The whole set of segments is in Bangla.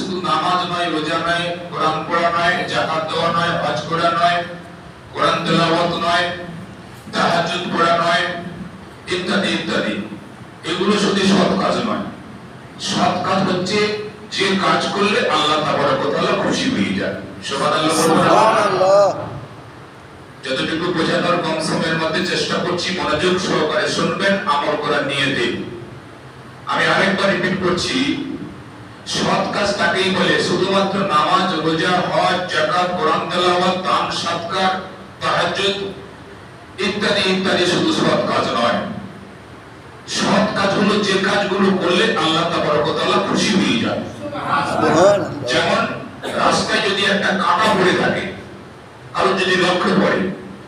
শুধু নামাজ নয়, রোজা নয়, কোরআন পড়া নয়, যাকাত দেওয়া নয়, হজ করা নয়, কোরআন তেলাওয়াত নয়, তাহাজ্জুদ পড়া নয়, ইত্যাদি ইত্যাদি। এগুলো শুধু সৎ কাজ নয়। সৎ কাজ হচ্ছে যে কাজ করলে আল্লাহ তাবারক ওয়া তাআলা খুশি হয়ে যায়। সুবহানাল্লাহ। যতটুকু বোঝানোর কম সময়ের মধ্যে চেষ্টা করছি, মনোযোগ সহকারে শুনবেন, আমল করার নিয়তে। আমি আরেকবার রিপিট করছি, সৎ কাজ তাকেই বলে শুধুমাত্র নামাজ, রোজা, হজ, যাকাত, কোরআন তেলাওয়াত, দান, সদকা, তাহাজ্জুদ ইত্যাদি ইত্যাদি শুধু সৎ কাজ নয়। সৎ কাজ হলো যে কাজগুলো করলে আল্লাহ তাবারক ওয়া তাআলা খুশি হয়ে যায়। যেমন রাস্তায় যদি একটা কাঁটা পড়ে থাকে, আর যদি লক্ষ্য পড়ে,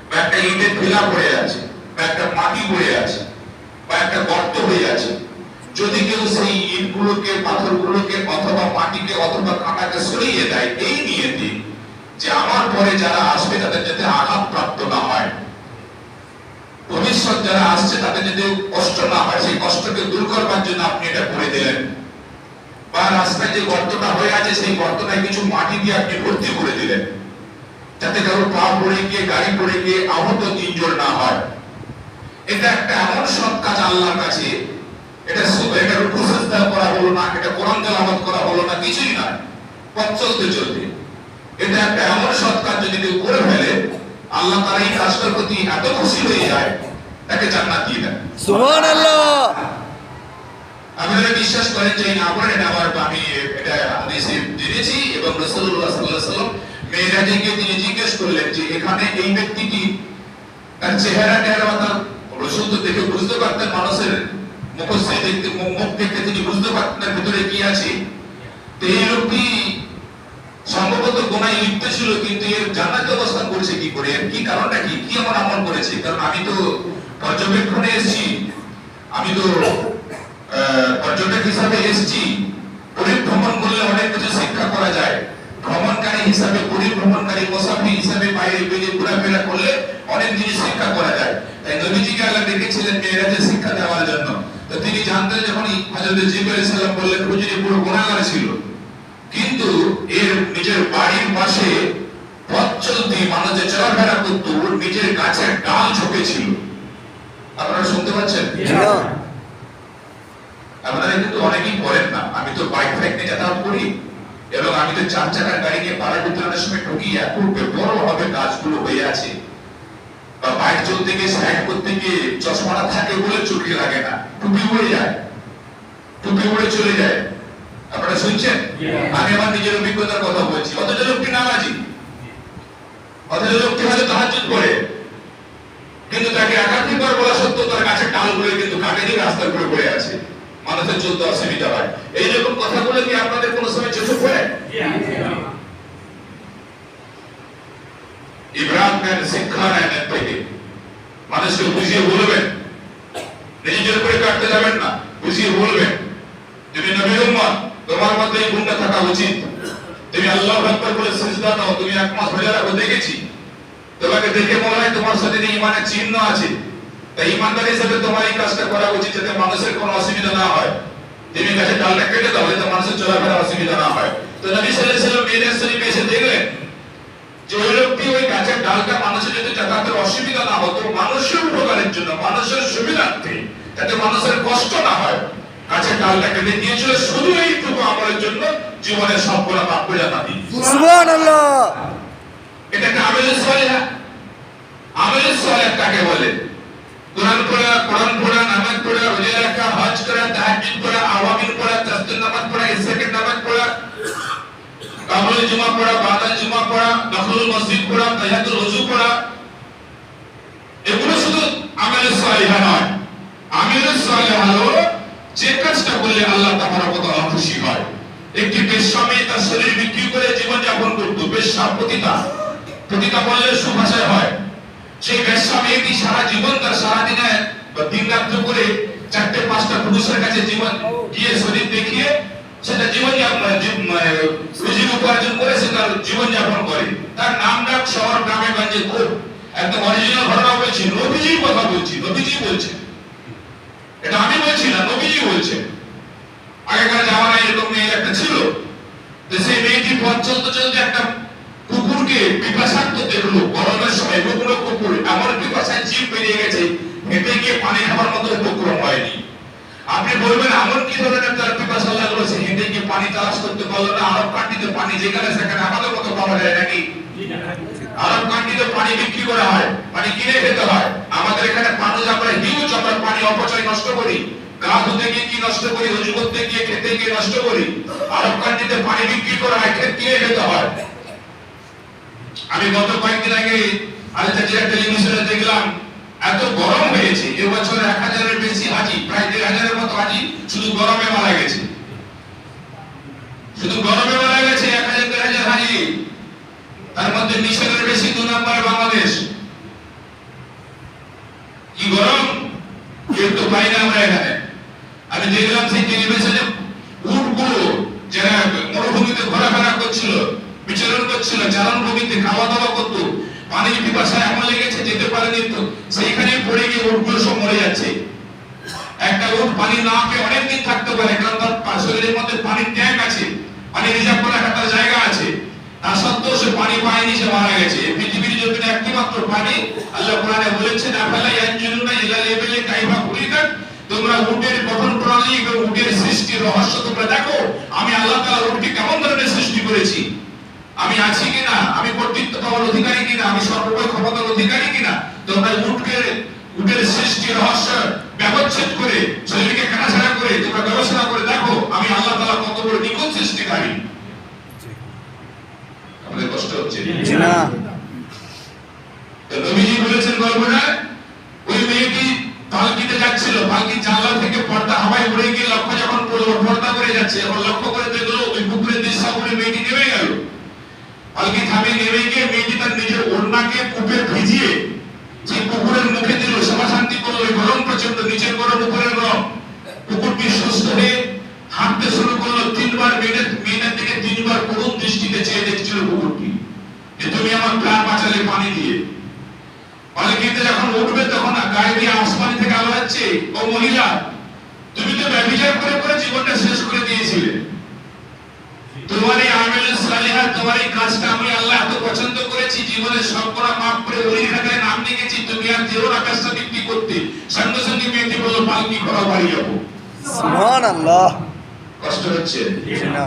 বা একটা ইটের ঢিলা পড়ে আছে, বা একটা মাটি পড়ে আছে, বা একটা গর্ত হয়ে আছে, যদি কেউ সেই ইটগুলোকে, পাথরগুলোকে অথবা মাটিকে অথবা কাঁটাকে সরিয়ে দেয় এই নিয়তে যে আমার পরে যারা আসবে তাদের যাতে আঘাত প্রাপ্ত না হয়, ভবিষ্যৎ যারা আসছে তাদের যাতে কষ্ট না হয়, সেই কষ্টকে দূর করবার জন্য আপনি এটা করে দিলেন। বা রাস্তায় যে গর্তটা হয়ে আছে সেই গর্তটায় কিছু মাটি দিয়ে আপনি ভর্তি করে দিলেন, যাতে কারো পা পড়ে গিয়ে, গাড়ি পড়ে গিয়ে আহত ইনজুর না হয়। এটা একটা এমন সৎ কাজ আল্লাহর কাছে, এটা রুকু সিজদা করা হলো না, এটা কোরআন তেলাওয়াত করা হলো না, কিছুই না, পথ চলতে চলতে এটা একটা এমন সৎ কাজ যদি কেউ করে ফেলে, আল্লাহ তাআলা এই কাজটার প্রতি এত খুশি হয়ে যায়, তাকে জান্নাত দিয়ে দেন। সুবহানাল্লাহ। আপনারা বিশ্বাস করেন যে না করেন, আবার আমি এটা হাদিসে জেনেছি, এবং রাসূলুল্লাহ সাল্লাল্লাহু আলাইহি ওয়াসাল্লাম মেরাজে গিয়ে তিনি জিজ্ঞেস করলেন যে এখানে এই ব্যক্তিটি, তার চেহারা টেহারা, রাসূল তো দেখে বুঝতে পারতেন, মানুষের মুখে দেখতে, মুখ দেখে তিনি বুঝতে পারতেন তার ভিতরে কি আছে। তো এই লোকটি সম্ভবত গুনাহে লিপ্ত ছিল, কিন্তু এর জান্নাতে অবস্থান করছে কি করে, এর কি কারণটা কি, কি এমন আমল করেছে? কারণ আমি তো পর্যবেক্ষণে এসেছি, আমি তো পর্যটক হিসাবে এসেছি। পরিভ্রমণ করলে অনেক কিছু শিক্ষা করা যায়। ভ্রমণকারী হিসাবে, পরিভ্রমণকারী মুসাফির হিসাবে বাইরে বেরিয়ে ঘোরাফেরা করলে অনেক জিনিস শিক্ষা করা যায়। তাই নবীজিকে আল্লাহ ডেকেছিলেন মেরাজে শিক্ষা দেওয়ার জন্য। তো তিনি জানতেন, যখন হযরত জিবরাইল আলাইহিস সালাম বললেন হুজুর পুরো গুনাহগার ছিল, কিন্তু এর নিজের বাড়ির পাশে পথ চলতি মানুষ যে চলাফেরা করত, ওর নিজের গাছের ডাল ঝুঁকেছিল। আপনারা শুনতে পাচ্ছেন? আপনারা কিন্তু অনেকেই করেন না। আমি তো বাইক নিয়ে যাতায়াত করি, এবং আমি তো 4 চাকার গাড়ি নিয়ে পাড়ার ভিতরে অনেক সময় ঢুকি, এত বড় হবে গাছগুলো হয়ে আছে, বা বাইক চলতে গিয়ে সাইড করতে গিয়ে চশমাটা থাকে বলে চোখে লাগে না, টুপি উড়ে যায়, টুপি উড়ে চলে যায়। আপনারা শুনছেন? আমি আমার নিজের অভিজ্ঞতার কথা বলছি। অথচ লোকটি নামাজি, অথচ লোকটি হয়তো তাহাজ্জুদ করে, কিন্তু তাকে একাধিকবার বলা সত্ত্বেও তার গাছের ডালগুলো কিন্তু কাটেনি, রাস্তার উপরে পড়ে আছে, মানুষের চলতে অসুবিধা হয়। এইরকম কথাগুলো কি আপনাদের কোনো সময় চোখে পড়ে? ইব্রাহিম নেন, শিক্ষা নেন এর থেকে, মানুষকে বুঝিয়ে বলবেন, নিজের উপরে কাটতে যাবেন না, বুঝিয়ে বলবেন। তুমি নবীর উম্মত, তোমার মধ্যে এই গুণটা থাকা উচিত। তুমি আল্লাহু আকবার বলে সিজদা দাও, তুমি 1 মাস রোজা রাখো, দেখেছি তোমাকে দেখে মনে হয় তোমার সাথে ঈমানের চিহ্ন আছে। তাই ঈমানদার হিসেবে তোমার এই কাজটা করা উচিত, যাতে মানুষের কোনো অসুবিধা না হয়। তুমি গাছে ডালটা কেটে দাও, যাতে মানুষের চলাফেরা অসুবিধা না হয়। তো নবী সাল্লাল্লাহু আলাইহি ওয়াসাল্লাম মেরাজ শরীফে এসে দেখলেন যে ওই লোকটি ওই গাছের ডালটা মানুষের যাতে যাতায়াতের অসুবিধা না হতো, মানুষের উপকারের জন্য, মানুষের সুবিধার্থে, যাতে মানুষের কষ্ট না হয়, গাছের ডালটা কেটে দিয়েছিল শুধু এইটুকু আমলের জন্য, জীবনের সম্পূর্ণ পাপ করে জান্নাতি। সুবহানাল্লাহ। এটা একটা আমলে সালেহ। আমলে সালেহ কাকে বলে? কোরআন পড়া, নামাজ পড়া, রোজা রাখা, হজ করা, তাহাজ্জুদ করা, আওয়ামির পড়া, তাসবিহ নামাজ পড়া, ইশরাকের নামাজ পড়া, কাবুল জুমা পড়া, বাদাল জুমা পড়া, দখলুল মসজিদ পড়া, তাহিয়াতুল ওযু পড়া, এগুলো শুধু আমলে সালেহ নয়। আমলে সালেহ হলো যে কাজটা করলে আল্লাহ তাবারক ওয়া তাআলা খুশি হয়। একটি বেশ্যা মেয়ে তার শরীর বিক্রি করে জীবন যাপন করত, বেশ্যা পতিতা বললে সুভাষায় হয়। সেই বেশ্যা মেয়েটি সারা জীবন, তার সারাদিনে দিন রাত্র করে 4-5টা পুরুষের কাছে জীবন গিয়ে শরীর দেখিয়ে সেটা জীবন রুজি উপার্জন করে সে তার জীবন যাপন করে। তার নাম ডাক শহর গ্রামে গঞ্জে খুব, একদম অরিজিনাল ঘটনা বলছি, নবীজির কথা বলছি, নবীজি বলছে, এটা আমি বলছি না, নবীজি বলছে। আগেকার জামানায় এরকম মেয়ে একটা ছিল, তো সেই মেয়েটি পথ চলতে চলতে একটা কুকুরকে পিপাসার্থ দেখলো। গরমের সময় কোনো কুকুর এমন পিপাসায় জিভ বেরিয়ে গেছে, হেঁটে গিয়ে পানি খাবার মতো উপক্রম হয়নি। আপনি বলবেন এমন কি ধরনের তার পিপাসা লাগলো সে হেঁটে গিয়ে পানি তালাশ করতে পারলো না? আরব কান্ট্রিতে পানি যেখানে সেখানে আমাদের মতো পাওয়া যায় নাকি? আরব কান্ট্রিতে পানি বিক্রি করা হয়, পানি কিনে খেতে হয়। আমাদের এখানে মানুষ আমরা হিউজ আমরা পানি অপচয় নষ্ট করি, গা ধুতে গিয়ে কি নষ্ট করি, রুজু করতে গিয়ে খেতে গিয়ে নষ্ট করি। আরব কান্ট্রিতে পানি বিক্রি করা হয়, কিনে খেতে হয়। আমি গত কয়েকদিন আগে আল জাজিরা টেলিভিশনে দেখলাম এত গরম হয়েছে এবছর 1000-এর বেশি হাজি, প্রায় 1500-এর মতো হাজি শুধু গরমে মারা গেছে। শুধু গরমে মারা গেছে 1000-1500 হাজি। তার মধ্যে মিশরের বেশি 2 নম্বরে বাংলাদেশ। কি গরম কেউ তো পাই না আমরা এখানে। আমি দেখলাম সেই টেলিভিশনে উটগুলো যারা মরুভূমিতে ঘোরাফেরা করছিল, বিচরণ করছিল, চারণভূমিতে খাওয়া দাওয়া করতো, পানির পিপাসা এমন লেগেছে যেতে পারেনি, তো সেইখানে পড়ে গিয়ে উটগুলো সব মরে যাচ্ছে। একটা উট পানি না পেয়ে অনেকদিন থাকতে পারে, কারণ তার শরীরের মধ্যে পানির ট্যাঙ্ক আছে, পানি রিজার্ভ করে রাখার তার জায়গা আছে। তা সত্ত্বেও সে পানি পায়নি, সে মারা গেছে। পৃথিবীর জমিনে একমাত্র পানি আল্লাহ কোরআনে বলেছেন আফালা ইয়ানজুরুনা ইলা লিবিলি কাইফা খুলিকাত, তোমরা উটের গঠন প্রণালী এবং উটের সৃষ্টির রহস্য তোমরা দেখো। আমি আল্লাহ তাআলা উটকে কেমন ধরনের সৃষ্টি করেছি, আমি আছি কিনা, আমি কর্তৃত্ব পাওয়ার অধিকারী কিনা, আমি সর্বোপরি ক্ষমতার অধিকারী কিনা। তোমরা উটের সৃষ্টি রহস্য ব্যবচ্ছেদ করে শরীরকে কাটাছাড়া করে তোমরা গবেষণা করে দেখো আমি আল্লাহ তাআলা কত বড় নিখুঁত সৃষ্টিকারী। আমাদের কষ্ট হচ্ছে না? নবীজি বলেছেন গল্পটা, ওই মেয়েটি পালকিতে যাচ্ছিল, পালকির জানলা থেকে পর্দা হাওয়ায় উড়ে গিয়ে লক্ষ্য যখন পড়লো, পর্দা করে যাচ্ছে, এখন লক্ষ্য করে দেখলো ওই পুকুরের দৃশ্যে মেয়েটি নেমে গেল। পালকি থামে, নেমে গিয়ে মেয়েটি তার নিজের ওড়নাকে কূপে ভিজিয়ে যে পুকুরের মুখে দিল, সভা শান্তি করলো। ওই গরম প্রচন্ড, নিচের গরম উপরের গরম। পুকুরটি সুস্থ হয়ে হাঁটতে শুরু করলো। 3 বার মেয়েটার দিকে 3 বার করুণ দৃষ্টিতে চেয়ে দেখছিল পুকুরটি, যে তুমি আমার প্রাণ বাঁচালে পানি দিয়ে। পালকিতে যখন উঠবে তখন গায়ে দিয়ে আসমান থেকে আলো হচ্ছে, ও মহিলা তুমি তো ব্যভিচার করে করে জীবনটা শেষ করে দিয়েছিলে। তোমার এই আমেল সালিহা, তোমার এই কাজটা আমি আল্লাহ এত পছন্দ করেছি, জীবনের সব গুনাহ maaf করে ওই খাতায় নাম লিখেছি, তুমি আর যেও না কাজটা বিক্রি করতে। সঙ্গে সঙ্গে মেয়েটি বলল পালকি ঘোরা বাড়ি যাবো। সুবহানাল্লাহ। কষ্ট হচ্ছে না?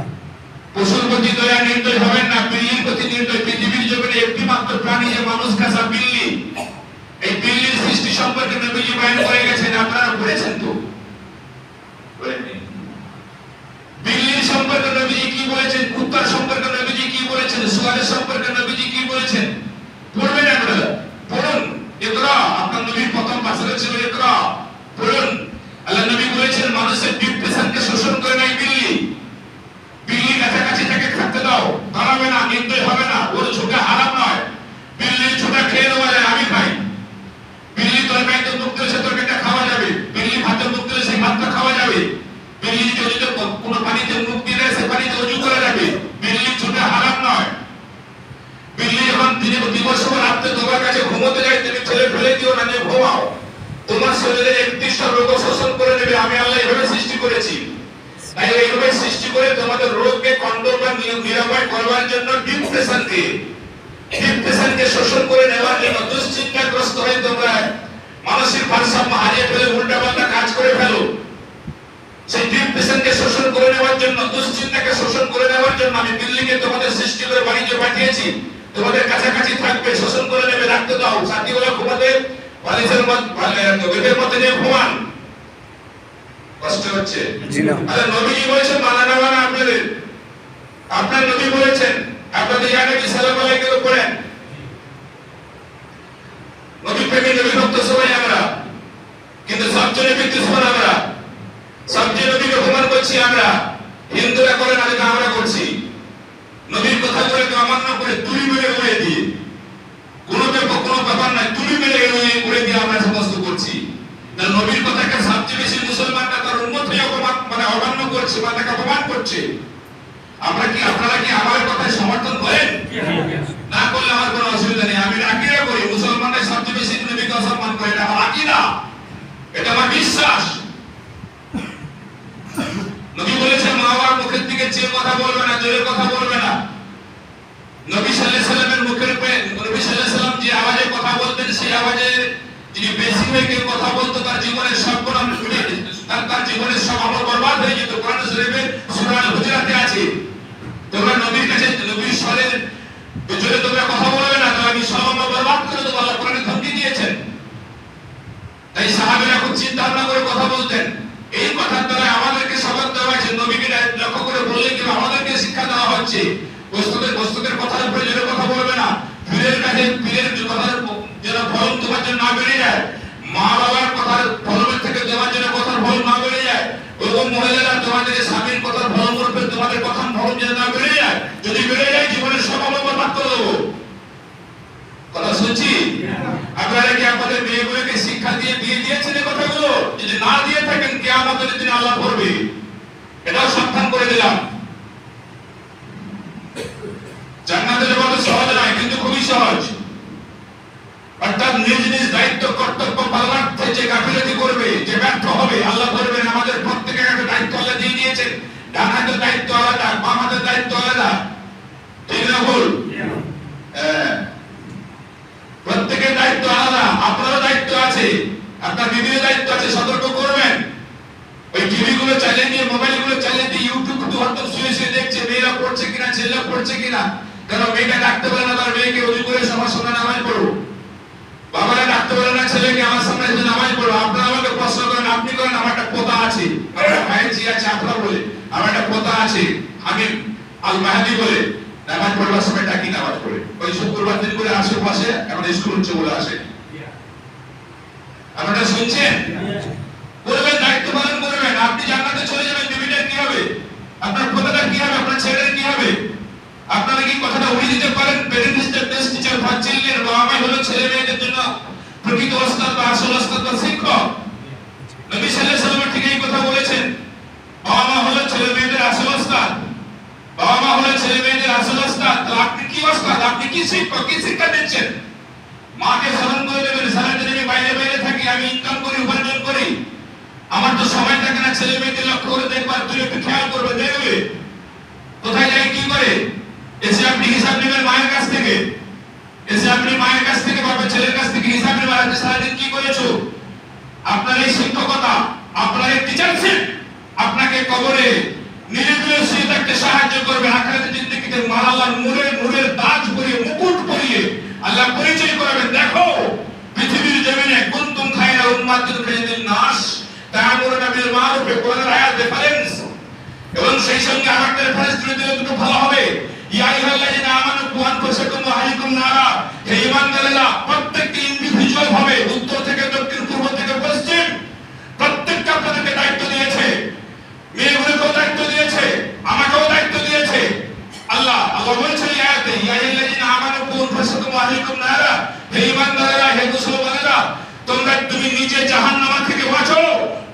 পশুর প্রতি দয়া নির্দয় হবেন না, বিল্লির প্রতি নির্দয়। পৃথিবীর জমিনে একটি মাত্র প্রাণী যে মানুষ খাসা, বিল্লি। এই বিল্লির সৃষ্টি সম্পর্কে নবীজি বয়ান করে গেছেন, আপনারা পড়েছেন তো? বিল্লির সম্পর্কে নবীজি কি বলেছেন, কুত্তার সম্পর্কে নবীজি কি বলেছেন, শুয়ারের সম্পর্কে নবীজি কি বলেছেন? পড়বেন আপনারা, পড়ুন। ইকরা, আপনার নবীর প্রথম ভাষণ ছিল ইকরা, পড়ুন। আল্লাহ নবী বলেছেন মানুষের ডিপ্রেশনকে শোষণ করে নেয় বিল্লি। বিল্লি কাছাকাছি থেকে থাকতে দাও, দাঁড়াবে না, নির্দয় হবে না, ওর ছোটা হারাম নয়। বিল্লির ছোটা খেয়ে নেওয়া যায়, আমি খাই। বিল্লি তরকারিতে মুখ দিলে সে তরকারিটা খাওয়া যাবে, বিল্লি ভাতের মুখ দিলে সেই ভাতটা খাওয়া যাবে। বিল্লি যদি কোনো পানিতে মুখ দিলে সে পানিতে ওযু করা যাবে। বিল্লির ছোটা হারাম নয়। বিল্লি যখন দিবস ও রাতে তোমার কাছে ঘুমোতে যায়, তুমি ছেলে ফেলে দিও না, যে ঘুমাও। তোমার শরীরে 31টা রোগ শোষণ করে নেবে। আমি আল্লাহ এইভাবে সৃষ্টি করেছি। তাই এইভাবে সৃষ্টি করে তোমাদের রোগকে কন্ট্রোল বা নিরাময় করবার জন্য ডিপ্রেশনকে শোষণ করে নেওয়ার জন্য, দুশ্চিন্তাগ্রস্ত হয়ে তোমরা মানসিক ভারসাম্য হারিয়ে ফেলে উল্টাপাল্টা কাজ করে ফেলো। সেই ডিপ্রেশনকে শোষণ করে নেওয়ার জন্য, দুশ্চিন্তাকে শোষণ করে নেওয়ার জন্য আমি দিল্লিকে তোমাদের সৃষ্টি করে বাণিজ্য পাঠিয়েছি। তোমাদের কাছাকাছি থাকবে, শোষণ করে নেবে, রাখতে দাও। সাথীগুলো ঘুমাতে বালিশের বেডের মধ্যে নিয়ে ঘুমান। কষ্ট হচ্ছে? আরে নবীজি বলেছেন মানা না মানা আপনাদের। আপনার নবী বলেছেন, আপনাদের জানেন কি সালাম আলাইকুম পড়েন। নবী প্রেমী, নবী ভক্ত সবাই আমরা, কিন্তু সবচেয়ে নবী দুশমন আমরা। সবচেয়ে নবীকে অপমান করছি আমরা। হিন্দুরা করে না, আমরা করছি। নবীর কথা বলে তো অমান্য করে তুলি মেরে উড়িয়ে দিয়ে, কোনো ব্যাপার নাই, তুলি মেরে উড়িয়ে দিয়ে আমরা সমস্ত করছি। নবীর কথাকে সবচেয়ে বেশি মুসলমানরা তার উম্মত হয়ে অমান্য করছে বা তাকে অপমান করছে। আপনারা কি আমার কথায় সমর্থন করেন? না করলে আমার কোনো অসুবিধা নেই, আমি আকীদা করি মুসলমানরা সবচেয়ে বেশি নবীকে অসম্মান করে, এটা আমার আকীদা, এটা আমার বিশ্বাস। নবী বলেছেন মা বাবার মুখের দিকে চেয়ে কথা বলবে না, জোরে কথা বলবে নবী সাল্লাল্লাহু আলাইহি সাল্লামের মুখের উপরে নবী সাল্লাল্লাহু আলাইহি সাল্লাম যে আওয়াজে কথা বলতেন সেই আওয়াজে যদি বেশি হয়ে কেউ কথা বলতো তার জীবনের সব গুনাহ তার জীবনের সব আমল বরবাদ হয়ে যেত। কোরআন শরীফে সূরা আল-হুজুরাতে আছে, তোমরা নবীর কাছে নবীর স্বরের জোরে তোমরা কথা বলবে না, তো আমি সব আমল বরবাদ করে দেব, আল্লাহ কোরআনে ধমকি দিয়েছেন। তাই সাহাবীরা খুব চিন্তা ভাবনা করে কথা বলতেন। এই কথার দ্বারা আমাদেরকে সবক দেওয়া হয়েছে, নবীকে লক্ষ্য করে বললে কি আমাদেরকে শিক্ষা দেওয়া হচ্ছে বস্তুকের কথার উপরে জোরে কথা বলবে না, পীরের কাছে পীরের কথার যেন ফলন তোমার জন্য না বেড়ে যায়, মা বাবার কথার ফলনের থেকে তোমার জন্য কথার ফলন না বেড়ে যায়, ওরকম মহিলারা তোমাদের স্বামীর কথার ফলন করবে, তোমাদের কথার ফলন যেন না বেড়ে যায়। যদি বেড়ে যায় জীবনের সব আমল বরবাদ করে দেবো। কথা শুনছি? আপনারা কি আপনাদের মেয়েগুলোকে শিক্ষা দিয়ে দিয়েছেন এই কথাগুলো? যদি না দিয়ে থাকেন কিয়ামতের দিনে আল্লাহ করবে, এটাও সাবধান করে দিলাম। জান্নাতের মতো সহজ নয়, কিন্তু খুবই সহজ। অর্থাৎ নিজ নিজ দায়িত্ব কর্তব্য পালনার্থে যে গাফিলতি করবে, যে ব্যর্থ হবে, আল্লাহ করবেন। আমাদের প্রত্যেকের একটা দায়িত্ব আল্লাহ দিয়ে দিয়েছেন। ডান হাতের দায়িত্ব আলাদা, বাম হাতের দায়িত্ব আলাদা, ঠিক না ভুল? প্রত্যেকের দায়িত্ব আলাদা। আপনারও দায়িত্ব আছে, আপনার বিবির দায়িত্ব আছে, সতর্ক করবেন। ওই টিভি গুলো চালিয়ে দিয়ে, মোবাইল গুলো চালিয়ে দিয়ে ইউটিউব হয়তো শুয়ে শুয়ে দেখছে মেয়েরা পড়ছে কিনা, ছেলেরা পড়ছে কিনা। কারণ মেয়েটা ডাকতে পারে না তার মেয়েকে, ওযু করে সবার সামনে নামাজ পড়ো। বাবারা ডাকতে পারে না ছেলেকে, আমার সামনে এসে নামাজ পড়ো। আপনারা আমাকে প্রশ্ন করেন, আপনি করেন আমার একটা পোতা আছে, আমার একটা ভাইয়ের জি আছে, আপনারা বলে আমার একটা পোতা আছে, আমি আল মাহদি বলে নামাজ পড়বার সময় ডাকি নামাজ পড়ে। ওই শুক্রবার দিন করে আশেপাশে এখন স্কুল হচ্ছে বলে আসে। আপনারা শুনছেন? করবেন, দায়িত্ব পালন করবেন। আপনি জান্নাতে চলে যাবেন, বিবিটার কি হবে? আপনার পোতাটার কি হবে? আপনার ছেলের কি হবে? আপনারা কি কথাটা উড়িয়ে দিতে পারেন? Parents best teacher for children, বাবা মা হলো ছেলে মেয়েদের জন্য প্রকৃত ওস্তাদ বা আসল ওস্তাদ বা শিক্ষক। নবী সাল্লাল্লাহু আলাইহি সাল্লাম ঠিক এই কথা বলেছেন, বাবা মা হলো ছেলে মেয়েদের আসল ওস্তাদ, বাবা মা হলো ছেলে মেয়েদের আসল ওস্তাদ। তো আপনি কি ওস্তাদ? আপনি কি শিক্ষক? কি শিক্ষা দিচ্ছেন? মাকে স্মরণ করে দেবেন, সারাদিন আমি বাইরে থাকি, আমি ইনকাম করি, উপার্জন করি, আমার তো সময় থাকে না ছেলে মেয়েদের লক্ষ্য করে দেখবার। তুই একটু খেয়াল করবে, দেখবে কোথায় যাই কি করে। এসে আপনি হিসাব নেবেন মায়ের কাছ থেকে, এসে আপনি মায়ের কাছ থেকে বাবা ছেলের কাছ থেকে হিসাব নেবেন, আজকে সারাদিন কি করেছো। আপনার এই শিক্ষকতা, আপনার এই টিচারশিপ আপনাকে কবরে নির্ভুলে শুয়ে থাকতে সাহায্য করবে। আখিরাতের জিন্দেগিতে আল্লাহর নূরের তাজ পরিয়ে, মুকুট পরিয়ে আল্লাহ পরিচয় করাবেন। দেখো পৃথিবীর জমিনে কুনতুম খায়রা উম্মাতিন উখরিজাত নাস তা'মুরুনা বিল মারুফ, কোরআনের আয়াত রেফারেন্স। এবং সেই সঙ্গে আরেকটা রেফারেন্স দিলে দুটো ভালো হবে। ইয়া আইয়ুহাল্লাযিনা আমানু কু আনফুসাকুম ওয়া আহলিকুম নারা, হে ঈমানদারেরা, প্রত্যেককে ইন্ডিভিজুয়াল ভাবে উত্তর থেকে দক্ষিণ, পূর্ব থেকে পশ্চিম প্রত্যেককে আপনাদেরকে দায়িত্ব দিয়েছে। মেয়েগুলোকেও দায়িত্ব দিয়েছে, আমাকেও দায়িত্ব দিয়েছে। আল্লাহ বলছেন এই আয়াতে, ইয়া আইয়ুহাল্লাযিনা আমানু কু আনফুসাকুম ওয়া আহলিকুম নারা, হে ঈমানদারেরা, হে মুসলমানেরা, তুমি নিজে জাহান্নাম থেকে বাঁচো,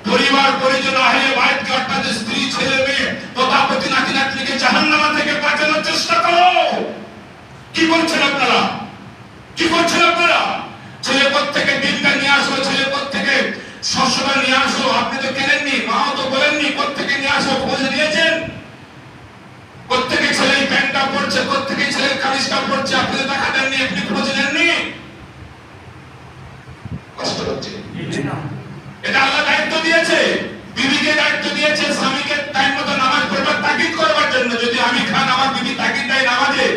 পরিবার পরিজন আহলে বাইতকে অর্থাৎ স্ত্রী ছেলে মেয়ে প্রতাপতি নাতি নাতনিকে জাহান্নাম থেকে বাঁচানোর চেষ্টা করো। কি করছেন আপনারা? কি করছেন আপনারা? ছেলে থেকে দিনটা নিয়ে আসো, ছেলে থেকে শস্যটা নিয়ে আসো। আপনি তো কেনেননি, মাও তো বলেননি থেকে নিয়ে আসো, খোঁজ নিয়েছেন? প্রত্যেকে ছেলের প্যান্টটা পড়ছে, প্রত্যেকে ছেলের কামিজটা পড়ছে, আপনি তো দেখা দেননি, আপনি খোঁজ নেননি। কষ্ট হচ্ছে। এটা আল্লাহ দায়িত্ব দিয়েছে, বিবিকে দায়িত্ব দিয়েছে স্বামীকে টাইম মতো নামাজ পড়বার তাকিদ করবার জন্য। যদি আমি খান আমার বিবি তাকিদ দেয় নামাজে,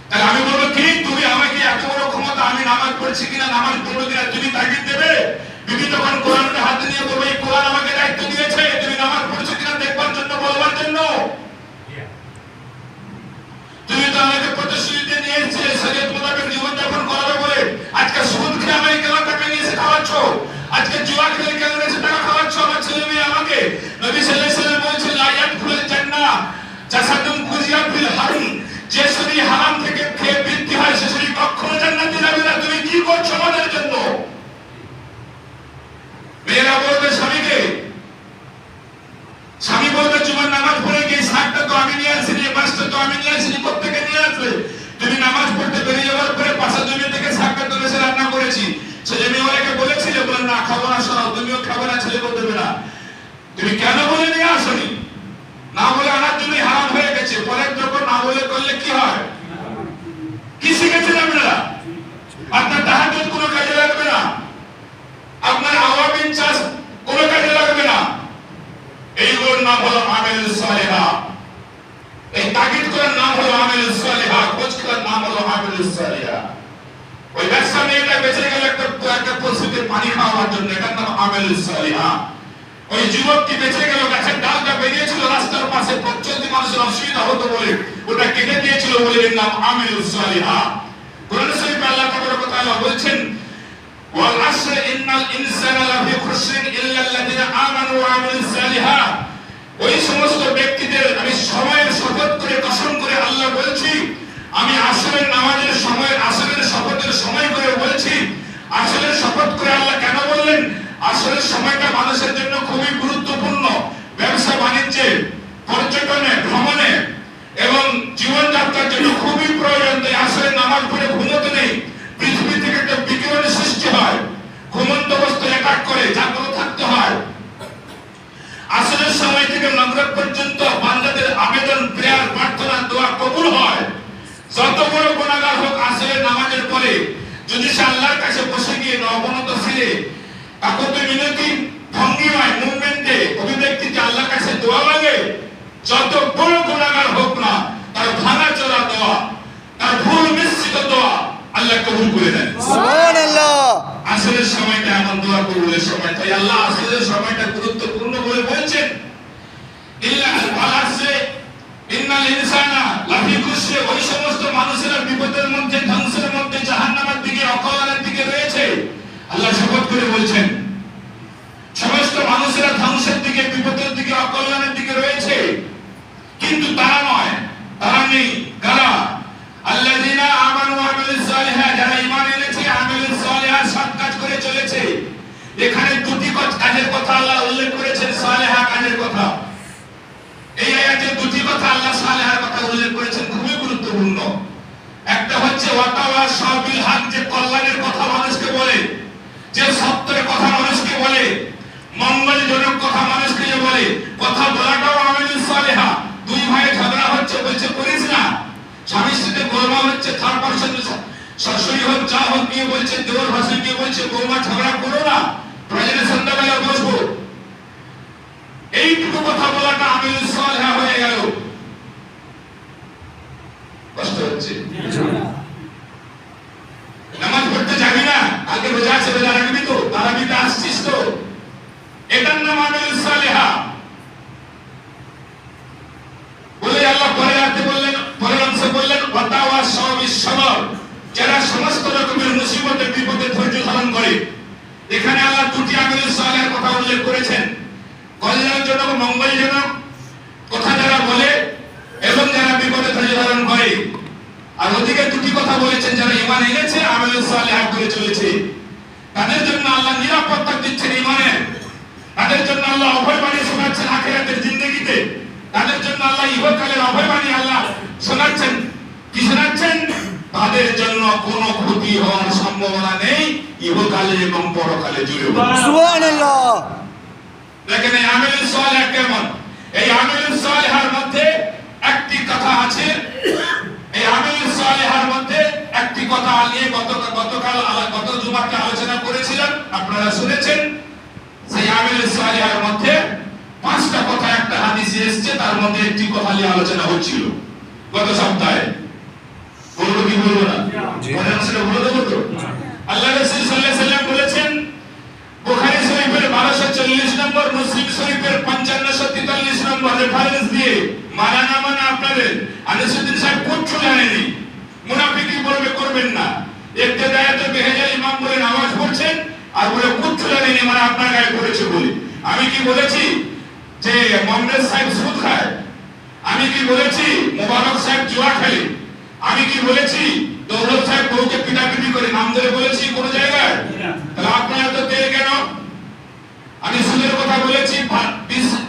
তাহলে আমি বলবো কি তুমি আমাকে এত বড় ক্ষমতা, আমি নামাজ পড়ছি কিনা, নামাজ পড়বো কিনা তুমি তাকিদ দেবে? বিবি তখন কোরআনকে হাতে নিয়ে বলবে এই কোরআন আমাকে দায়িত্ব দিয়েছে তুমি নামাজ পড়ছো কিনা দেখবার জন্য, বলবার জন্য। তুমি তো আমাকে প্রতিশ্রুতি নিয়ে এসেছিলে শরীয়ত মোতাবেক জীবনযাপন করাবে বলে, আজকে সুদ খেয়ে আমাকে কেন টাকা নিয়ে এসে খাওয়াচ্ছ? আজকে জুয়া খেলে কেন এসে টাকা খাওয়াচ্ছ আমার ছেলে মেয়ে আমাকে? নবী সাল্লাল্লাহু আলাইহি ওয়াসাল্লাম বলেছেন লা ইয়াদখুলুল জান্নাহ জাসাদুন কুজিয়া ফিল হারাম, যে শরীর হারাম থেকে খেয়ে বৃদ্ধি হয় সে শরীর কখনো জান্নাতে যাবে না। তুমি কি করছো আমাদের জন্য? মেয়েরা বলবে স্বামীকে, স্বামী বলবে জুমার নামাজ পড়ে গিয়ে শাকটা তো আমি নিয়ে আসিনি, মাছটা তো আমি নিয়ে আসিনি, প্রত্যেকে নিয়ে আসবে। তুমি নামাজ পড়তে বেরিয়ে যাওয়ার পরে পাশের জমি থেকে শাকটা তুলে এসে রান্না করেছি, সে জমিওয়ালাকে বলেছিলে, বলেন না খাবো না, শোনাও তুমিও খাবো না, ছেলে বলতে দেবে না। তুমি কেন বলে নিয়ে আসনি? না বলে আনার জন্যই হারাম হয়ে গেছে। পরে যখন না বলে করলে কি হয়? আমালুস সালিহা। ওই ব্যবসা মেয়েটা বেঁচে গেল একটা পশুকে পানি খাওয়ার জন্য, এটার নাম আমালুস সালিহা। ওই যুবকটি বেঁচে গেল, গাছের ডালটা বেরিয়েছিল রাস্তার পাশে, পথ চলতি মানুষের অসুবিধা হতো বলে ওটা কেটে দিয়েছিল বলে এর নাম আমালুস সালিহা। কোরআন শরীফে আল্লাহ তাবারক ওয়া তাআলা বলছেন ওয়াল আসর ইন্নাল ইনসানা লাফি খুসরিন ইল্লাল্লাযিনা আমানু ওয়া আমিলুস সালিহাত। ওই সমস্ত ব্যক্তিদের আমি সময়ের শপথ করে কসম করে আল্লাহ বলছি, আমি আসরের নামাজের সময়, আসরের শপথের সময় করে বলছি। আসরের শপথ করে আল্লাহ কেন বললেন? আসরের সময়টা মানুষের জন্য খুবই গুরুত্বপূর্ণ, ব্যবসা বাণিজ্যে, পর্যটনে, ভ্রমণে এবং জীবনযাত্রার জন্য খুবই প্রয়োজন। তাই আসরের নামাজ পড়ে ঘুমোতে নেই। পৃথিবী থেকে একটা বিকিরণের সৃষ্টি হয়, ঘুমন্ত অবস্থায় অ্যাটাক করে, জাগ্রত থাকতে হয়। আসরের সময় থেকে মাগরিব পর্যন্ত বান্দাদের আবেদন, প্রেয়ার, প্রার্থনা, দোয়া কবুল হয়। যত বড় গুনাহগার হোক আসরের নামাজের পরে যদি সে আল্লাহর কাছে বসে গিয়ে অবনত শিরে কাকত মিনতি ভঙ্গিমায় মুভমেন্টে অভিব্যক্তিতে আল্লাহর কাছে দোয়া লাগে, যত বড় গুনাহগার হোক না তার ভাঙাচোরা দোয়া, তার ভুল মিশ্রিত দোয়া আল্লাহ কবুল করে নেন। সুবহানাল্লাহ। আসরের সময়টা এমন দোয়া কবুলের সময়, তাই আল্লাহ আসরের সময়টা গুরুত্বপূর্ণ বলে বলছেন ইল্লা আল-আসরে ইন্নাল ইনসানা লাফি খুসর। ওই সমস্ত মানুষেরা বিপদের মধ্যে, ধ্বংসের মধ্যে, জাহান্নামের দিকে, অকল্যাণের দিকে রয়েছে। আল্লাহ শপথ করে বলছেন সমস্ত মানুষেরা ধ্বংসের দিকে, বিপদের দিকে, অকল্যাণের দিকে রয়েছে। কিন্তু তারা নয়, তারা নেই। কারা? আল্লাযিনা আমানু ওয়া আমিলুস সালিহাত, যারা ঈমান এনেছে, আমিলুস সালিহাত, সৎ কাজ করে চলেছে। এখানে দুটি কাজের কথা আল্লাহ উল্লেখ করেছেন, সালিহা কাজের কথা। এই আয়াতে দুটি কথা আল্লাহ সালিহার কথা উল্লেখ করেছেন, খুবই গুরুত্বপূর্ণ। একটা হচ্ছে ওয়াতাওয়াসাউ বিল হক, যে কল্যাণের কথা মানুষকে বলে, যে সত্যের কথা মানুষকে বলে, মঙ্গলজনক কথা মানুষকে বলে। কথা বলাটাও আমিলুস সালিহা। দুই ভাই ঝগড়া হচ্ছে, বলছে করিস না। স্বামী স্ত্রীতে গোলমাল হচ্ছে, থার্ড পারসন শাশুড়ি হোক, যা হোক, নিয়ে বলছে, দেওর ভাষণ নিয়ে বলছে বৌমা ঝগড়া করো না, প্রয়োজনে সন্ধ্যাবেলা বসবো। এইটুকু কথা বলাটা আমিলুস সালিহা হয়ে গেল। কষ্ট হচ্ছে? নামাজ পড়তে যাবি না, আগে রোজা আছে, রোজা রাখবি তো, তারাবিতে আসছিস তো, এটার নাম আমিলুস সালিহা বলে আল্লাহ পরে আয়াতে বললেন, পরের অংশে বললেন ওয়াতাওয়াসাউ বিস সবর, যারা সমস্ত রকমের মুসিবতে, বিপদে ধৈর্য ধারণ করে। এখানে আল্লাহ দুটি আমিলুস সালিহার কথা উল্লেখ করেছেন, কল্যাণজনক, মঙ্গলজনক কথা যারা বলে এবং যারা বিপদে ধৈর্য ধারণ করে। আর ওদিকে দুটি কথা বলেছেন, যারা ঈমান এনেছে, আমিলুস সালিহাত করে চলেছে, তাদের জন্য আল্লাহ নিরাপত্তা দিচ্ছেন ঈমানের। তাদের জন্য আল্লাহ অভয়বাণী শোনাচ্ছেন আখিরাতের জিন্দেগিতে। তাদের জন্য আল্লাহ ইহকালের অভয়বাণী আল্লাহ শোনাচ্ছেন। কি শোনাচ্ছেন? তাদের জন্য কোনো ক্ষতি হওয়ার সম্ভাবনা নেই, ইহকালে এবং পরকালে জুড়ে। সুবহানাল্লাহ। দেখেন এই আমিলুস সালিহা কেমন। এই আমিলুস সালিহার মধ্যে একটি কথা আছে, এই আমিলুস সালিহার মধ্যে একটি কথা নিয়ে গত জুমাতে আলোচনা করেছিলাম, আপনারা শুনেছেন। সেই আমিলুস সালিহার মধ্যে পাঁচটা কথা একটা হাদিসে এসেছে, তার মধ্যে একটি কথা নিয়ে আলোচনা হচ্ছিল গত সপ্তাহে। বলবো কি বলবো না? মনে হচ্ছে বলে দেবো তো। আল্লাহ রাসূল সাল্লাল্লাহু আলাইহি ওয়াসাল্লাম বলেছেন, বুখারী শরীফের 1240 নম্বর, মুসলিম শরীফের 5543 নম্বর রেফারেন্স দিয়ে মানা না মানা আপনাদের। আনিসুদ্দিন সাহেব কোচ্ছু জানেনি, মুনাফিকি বলবে করবেন না। ইবতিদায়াতে বেহেজাল ইমাম বলে নামাজ পড়ছেন আর বলে কোচ্ছু জানেনি, মানে আপনার গায়ে পড়েছে বলে। আমি কি বলেছি যে মোহাম্মদ সাহেব সুদ খায়? আমি কি বলেছি মোবারক সাহেব জুয়া খেলে? আমি কি বলেছি দৌলত সাহেব বউকে পিটাপিটি করে? নাম ধরে বলেছি কোন জায়গায়? তাহলে আপনারা তো দেরি কেন? আমি সুদের কথা বলেছি,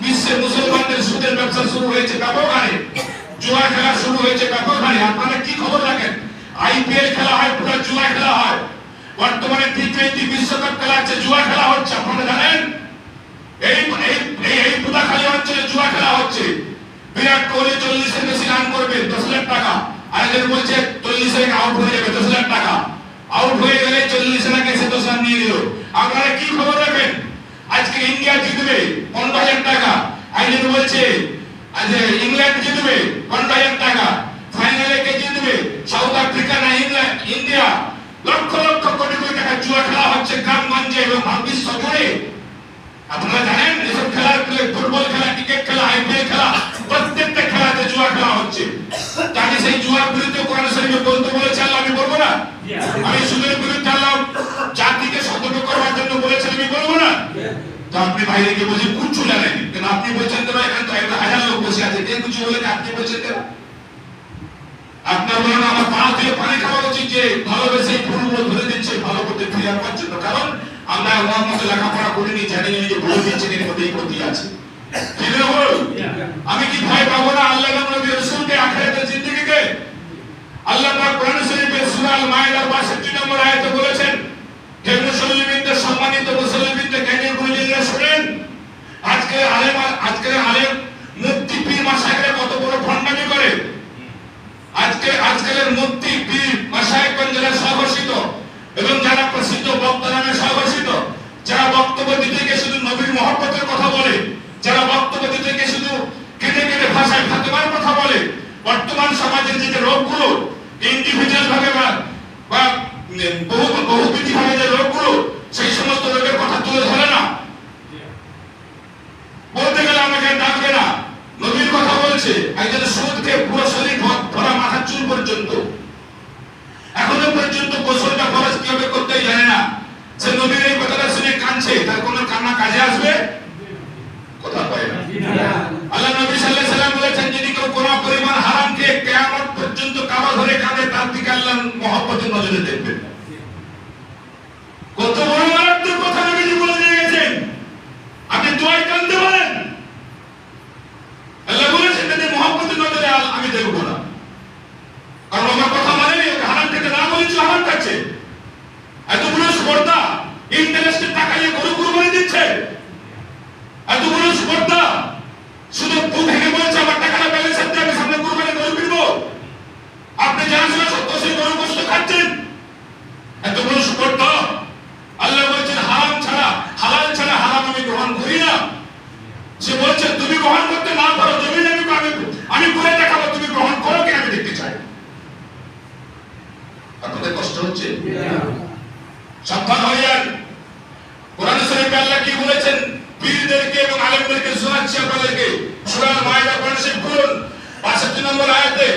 বিশ্বের মুসলমানদের সুদের ব্যবসা শুরু হয়েছে ব্যাপক হারে, জুয়া খেলা শুরু হয়েছে ব্যাপক হারে। আপনারা কি খবর রাখেন? আইপিএল খেলা হয়, পুরো জুয়া খেলা হয়। বর্তমানে টি20 বিশ্বকাপ খেলা হচ্ছে, জুয়া খেলা হচ্ছে, আপনারা জানেন? এই পুতাখালী অঞ্চলে জুয়া খেলা হচ্ছে। বিরাট কোহলি 40-এর বেশি রান করবে, 10 লাখ টাকা। আরেকজন বলছে 40 রানে আউট হয়ে যাবে, 10 লাখ টাকা। আউট হয়ে গেলে 40 রানে এসে 10 রান নিয়ে দিল। আপনারা কি খবর রাখেন? আজকে ইন্ডিয়া জিতবে 15,000 টাকা। আরেকজন বলছে আজ ইংল্যান্ড জিতবে 15,000 টাকা। ফাইনালে কে জিতবে? সাউথ আফ্রিকা না ইংল্যান্ড? বাইরে গিয়ে বলছি কুচ্ছু জানেনি, কেন আপনি বলছেন কেন? এখানে তো 1000 লোক বসে আছে, কে কিছু বলে আপনি বলছেন কেন? আপনার বলেন আমার পা দিয়ে পানি খাওয়া উচিত যে ভালোবেসে ফুলগুলো ধরে দিচ্ছে ভালো করতে ক্রিয়ার জন্য, কারণ আমরা ওনার মতো লেখাপড়া করিনি, জানি না যে বলে দিচ্ছেন এর মধ্যে এই ক্ষতি আছে। আমি কি ভয় পাবো না আল্লাহ নবী রাসূলকে আখিরাতের জিন্দেগিকে? আল্লাহ পাক কোরআন শরীফে সূরা আল মাইদার 62 নম্বর আয়াতে বলেছেন, হে মুসলিমদের সম্মানিত মুসলিমদের জ্ঞানী গুণীরা শুনেন, আজকের আলেম মুফতি পীর মাশায়েখরা কত বড় ভণ্ডামি করে। আজকের মুফতি পীর মাশায়েখগণ যারা স্বঘোষিত এবং যারা প্রসিদ্ধ বক্তা নামে স্বঘোষিত, যারা বক্তব্য দিতে গিয়ে শুধু নবীর মহব্বতের কথা বলে, যারা বক্তব্য দিতে গিয়ে শুধু কেটে কেটে ভাষায় ফাতেমার কথা বলে, বর্তমান সমাজের যে রোগগুলো ইন্ডিভিজুয়াল ভাবে বা বহুবিধি ভাবে যে রোগগুলো, সেই সমস্ত রোগের কথা তুলে ধরে না, বলতে গেলে আমাকে ডাকবে না, নবীর কথা বলছে। একজন সুদকে পুরো শরীর ভরা মাথার চুল পর্যন্ত, এখনো পর্যন্ত গোসলটা ফরজ কিভাবে করতে জানে না, সে নবীর এই কথাটা শুনে কাঁদছে, তার কোনো কান্না কাজে আসবে? কথা পায় না। আল্লাহ নবী সাল্লাল্লাহু আলাইহি সাল্লাম বলেছেন, যদি কেউ কোনো পরিমাণ হারাম খেয়ে কিয়ামত পর্যন্ত কাবা ধরে কাঁদে, তার দিকে আল্লাহ মহব্বতের নজরে দেখবেন। কত বড় মারাত্মক কথা নবীজি বলে দিয়ে গেছেন। আপনি দোয়ায় কাঁদতে পারেন, আল্লাহ বলেছেন যদি মহব্বতের নজরে আমি দেখব না, কারণ আমার কথা মানেনি, ওকে হারাম খেতে না বলেছি, হারাম খাচ্ছে। এতগুলো স্পর্ধা, ইন্টারেস্টের টাকা নিয়ে গরু কুরবানি দিচ্ছে, এতগুলো স্পর্ধা, শুধু বুক ভেঙে বলছে আমার টাকাটা ব্যালেন্স আছে, আমি সামনে কুরবানি গরু কিনবো। আপনি জানাশোনা সত্ত্বেও সেই গরু গোশত খাচ্ছেন, এতগুলো স্পর্ধা। আল্লাহ বলছেন হারাম ছাড়া, হালাল ছাড়া হারাম আমি গ্রহণ করি না। সে বলছে তুমি গ্রহণ করতে না পারো, জমি আমি করে দেখাবো, তুমি গ্রহণ করো কি আমি দেখতে চাই। আপনাদের কষ্ট হচ্ছে? সাবধান হয়ে যান। কোরআন শরীফে আল্লাহ কি বলেছেন পীরদেরকে এবং আলেমদেরকে শোনাচ্ছি আপনাদেরকে। সূরা আল মাইদা কোরআন শরীফ খুলুন, 62 নম্বর আয়াতে,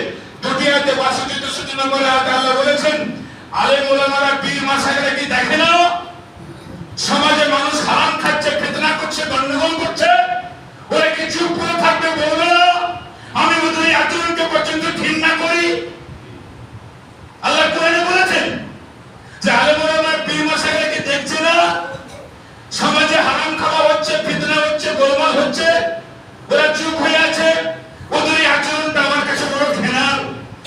দুটি আয়াতে 62 63 নম্বর আয়াতে আল্লাহ বলেছেন, আলেম ওলামারা পীর মাশায়েখরা কি দেখে না সমাজে মানুষ হারাম খাচ্ছে, ফিতনা করছে, গন্ডগোল করছে, ওরা কি চুপ করে থাকবে? বলবে না আমি ওদের এই আচরণকে পর্যন্ত ঘৃণা করি? আল্লাহ কোরআনে বলেছেন যে আলেম ওলামা পীর মাশায়েখরা কি দেখছে না সমাজে হারাম খাওয়া হচ্ছে, ফিতনা হচ্ছে, গোলমাল হচ্ছে, ওরা চুপ হয়ে আছে, ওদের এই আচরণটা আমার কাছে বড় ঘৃণা।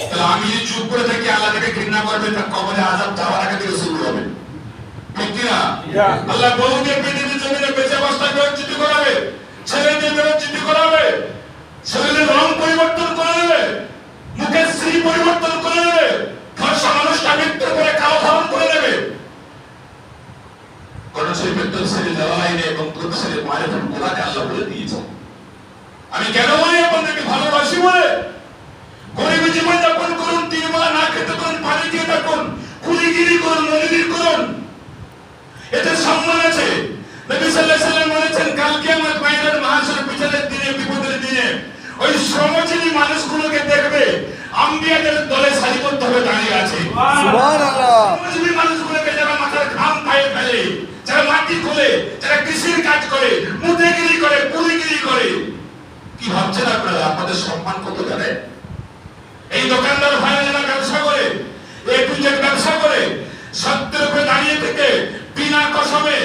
তাহলে আমি যদি চুপ করে থাকি আল্লাহ তাকে ঘৃণা করবে, তার কবরে আযাব যাওয়ার আগে থেকে শুরু হবে, ঠিক কি না? আল্লাহ বহুকে পৃথিবীর জমিনে বেঁচে অবস্থায় বেজ্জত করাবে, ছেলেদের বেজ্জত করাবে, শরীরের রং পরিবর্তন করে দেবে, মুখের শ্রী পরিবর্তন করে দেবে, ফর্সা মানুষটা মৃত্যুর পরে কালো ধারণ করে দেবে। কোরআন শরীফের তাফসীরে জালালাইনে এবং তাফসীরে মারিফাতুল কোরআনে আল্লাহ বলে দিয়েছেন। আমি কেন বলি আপনাদেরকে ভালোবাসি বলে? গরিবী জীবন যাপন করুন, তিন বেলা না খেতে করুন, পানি দিয়ে থাকুন, কুলিগিরি করুন, মনিগিরি করুন, এতে সম্মান আছে। নবী সাল্লাল্লাহু আলাইহি সাল্লাম বলেছেন কাল কিয়ামত ময়দানে মাহশর বিচারের দিনে, বিপদের দিনে ওই শ্রমজীবী মানুষগুলোকে দেখবে আম্বিয়াদের দলে সারিবদ্ধভাবে দাঁড়িয়ে আছে। সুবহানাল্লাহ। শ্রমজীবী মানুষগুলোকে যারা মাথার ঘাম পায়ে ফেলে, যারা মাটি খোলে, যারা কৃষির কাজ করে, মুদেগিরি করে, কুলিগিরি করে, কি ভাবছেন আপনারা আপনাদের সম্মান কত জানেন? এই দোকানদার ভাইরা যারা ব্যবসা করে, এই পুজোর ব্যবসা করে, সত্যের উপরে দাঁড়িয়ে থেকে বিনা কসমে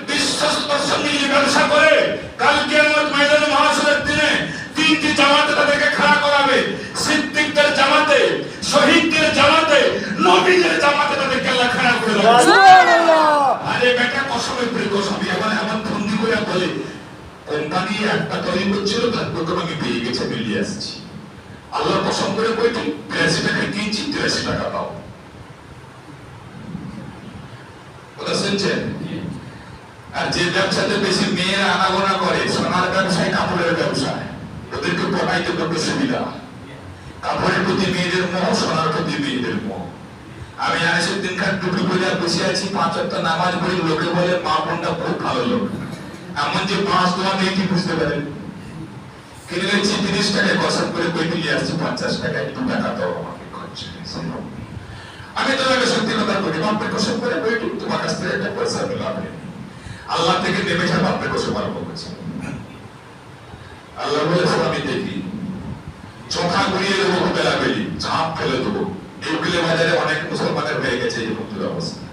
বিশ্বস্তর সঙ্গে ব্যবসা করে, কাল কিয়ামত ময়দানে মাহশরের দিনে তিনটি জামাতে তাদেরকে খাড়া করাবে, সিদ্দিকদের জামাতে, শহীদদের জামাতে, নবীদের জামাতে তাদেরকে আল্লাহ খাড়া করে দেবে। সুবহানাল্লাহ। আরে বেটা কসমে পড়ে কসমে এমন ফন্দি করে বলে কোম্পানি একটা তৈরি করছিল, তার প্রথম আমি পেয়ে গেছে, মিলিয়ে আসছি। আল্লাহ কসম করে বইটি 82 টাকা কিনছি, 83 টাকা পাও। কথা শুনছেন? আর যে ব্যবসাতে বেশি মেয়েরা আনাগোনা করে, সোনার ব্যবসায়, কাপড়ের ব্যবসায়, ওদেরকে পড়াইতে বড় সুবিধা। কাপড়ের প্রতি মেয়েদের মোহ, সোনার প্রতি মেয়েদের মোহ। আমি আনিসুদ্দিন খান টুপি পরে বসে আছি, 5 ওয়াক্ত নামাজ পড়ি, লোকে বলে মা বোনটা খুব ভালো লোক। এমন যে 5 দোয়া নেই কি বুঝতে পারেন? কিনে নিচ্ছি 30 টাকায়, কসম করে বই নিয়ে আসছি 50 টাকায়, একটু টাকা দাও আমাকে খরচ। আমি তোমাকে সত্যি কথা বলি, বাপের কসম করে বইটি তোমার কাছ থেকে একটা পয়সা পেলাম। আল্লাহ থেকে নেমে এসে বাপরে বসে আরম্ভ করেছে। আল্লাহ বলেছেন আমি দেখি, চোখা ঘুরিয়ে দেবো, বেলাবেলি ঝাঁপ ফেলে দেবো। এই বিলে বাজারে অনেক মুসলমানের হয়ে গেছে এই বন্ধুর অবস্থা,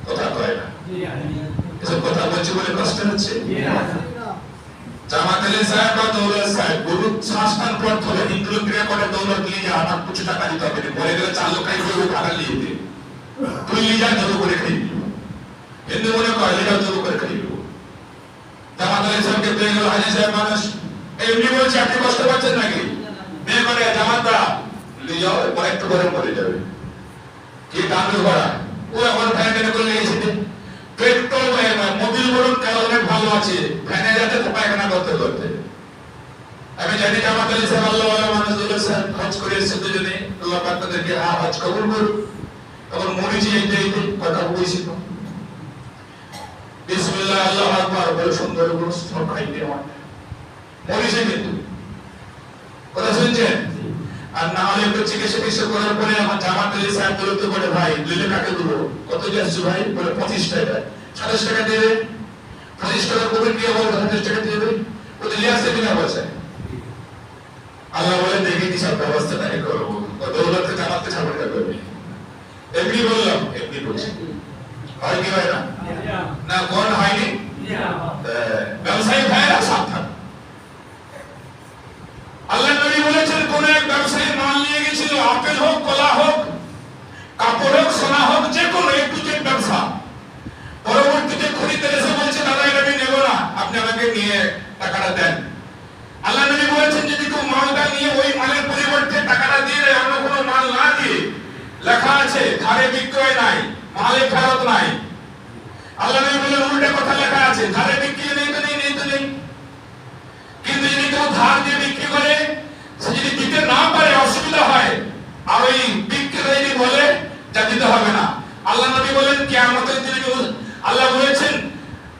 কথা কয় না। এসব কথা বলছি বলে কষ্ট হচ্ছে। জামাত আলী সাহেব বা দৌলত সাহেব গুরু শাসন পর ধরে হিন্দু ক্রিয়া করে দৌলত নিয়ে যা আমার কিছু টাকা দিতে হবে, বলে গেলে 4 লোক খাই করে টাকা নিয়ে দে, তুই নিয়ে যা জড়ো করে খাই হিন্দু মনে করে যা জড়ো করে খাই। জামাত আলী সাহেবকে পেয়ে গেল হাজি সাহেব মানুষ, এমনি বলছে আপনি কষ্ট পাচ্ছেন নাকি? মেয়ে করে জামাতরা নিয়ে যাও, পরে একটু গরম করে যাবে কি দামের ভাড়া ও এখন ফ্যান করে লেগেছে। পেট্রোল মোবিল বলুন কারণে ভালো আছে, ফ্যানে যাতে পায়খানা করতে করতে। আমি জানি জামাত আলী সাহেব আল্লাহ মানুষ হজ করে এসেছে দুজনে, আল্লাহ পাক তাদেরকে হজ কবুল করুন। তখন মরিচি এইতে কথা বলেছিল, বিসমিল্লাহ আল্লাহু আকবার বলে সুন্দর গোশত খাইতে হয় মরিচে, কিন্তু কথা শুনছেন? আর না হলে একটু চিকিৎসা করার পরে আমার জামাত আলী সাহেব বলতে বলে ভাই দিলে কাকে দেবো, কত যাচ্ছ ভাই? বলে 25 টাকা। 27 টাকা দিয়ে দেবে, 25 টাকা করবেন কি আবার 25 টাকা দিয়ে দেবে, ওদের লিয়ে আসতে কিনা বলছেন। আল্লাহ বলে দেখে কি সব ব্যবস্থাটা করবো, দৌলতকে জামাতকে ছাড়বে করবে। এমনি বললাম, এমনি বলছি হয় কি হয় না? না কোন হয়নি? ব্যবসায়ী ভাইরা সাবধান। আল্লাহ নবী বলেছেন কোন এক ব্যবসায়ী মাল নিয়ে গেছিল, আপেল হোক, কলা হোক, কাপড় হোক, সোনা হোক, যে কোনো একটু যে ব্যবসা, পরবর্তীতে খরিদ্দার এসে বলছে দাদা এটা আমি নেব না, আপনি আমাকে নিয়ে টাকাটা দেন। আল্লাহ নবী বলেছেন যদি কেউ মালটা নিয়ে ওই মালের পরিবর্তে টাকাটা দিয়ে দেয়, অন্য কোনো মাল না দিয়ে, লেখা আছে ধারে বিক্রয় নাই, মালে ফেরত নাই। আল্লাহ নবী বলেন উল্টা কথা লেখা আছে, ধারে বিক্রি নেই তো নেই, নেই তো নেই। কিন্তু যদি কেউ ধার দিয়ে বিক্রি করে, সে যদি দিতে না পারে অসুবিধা হয়, আর ওই বিক্রেতা বলে যা দিতে হবে না, আল্লাহ নবী বলেন কিয়ামতের দিনে আল্লাহ বলেছেন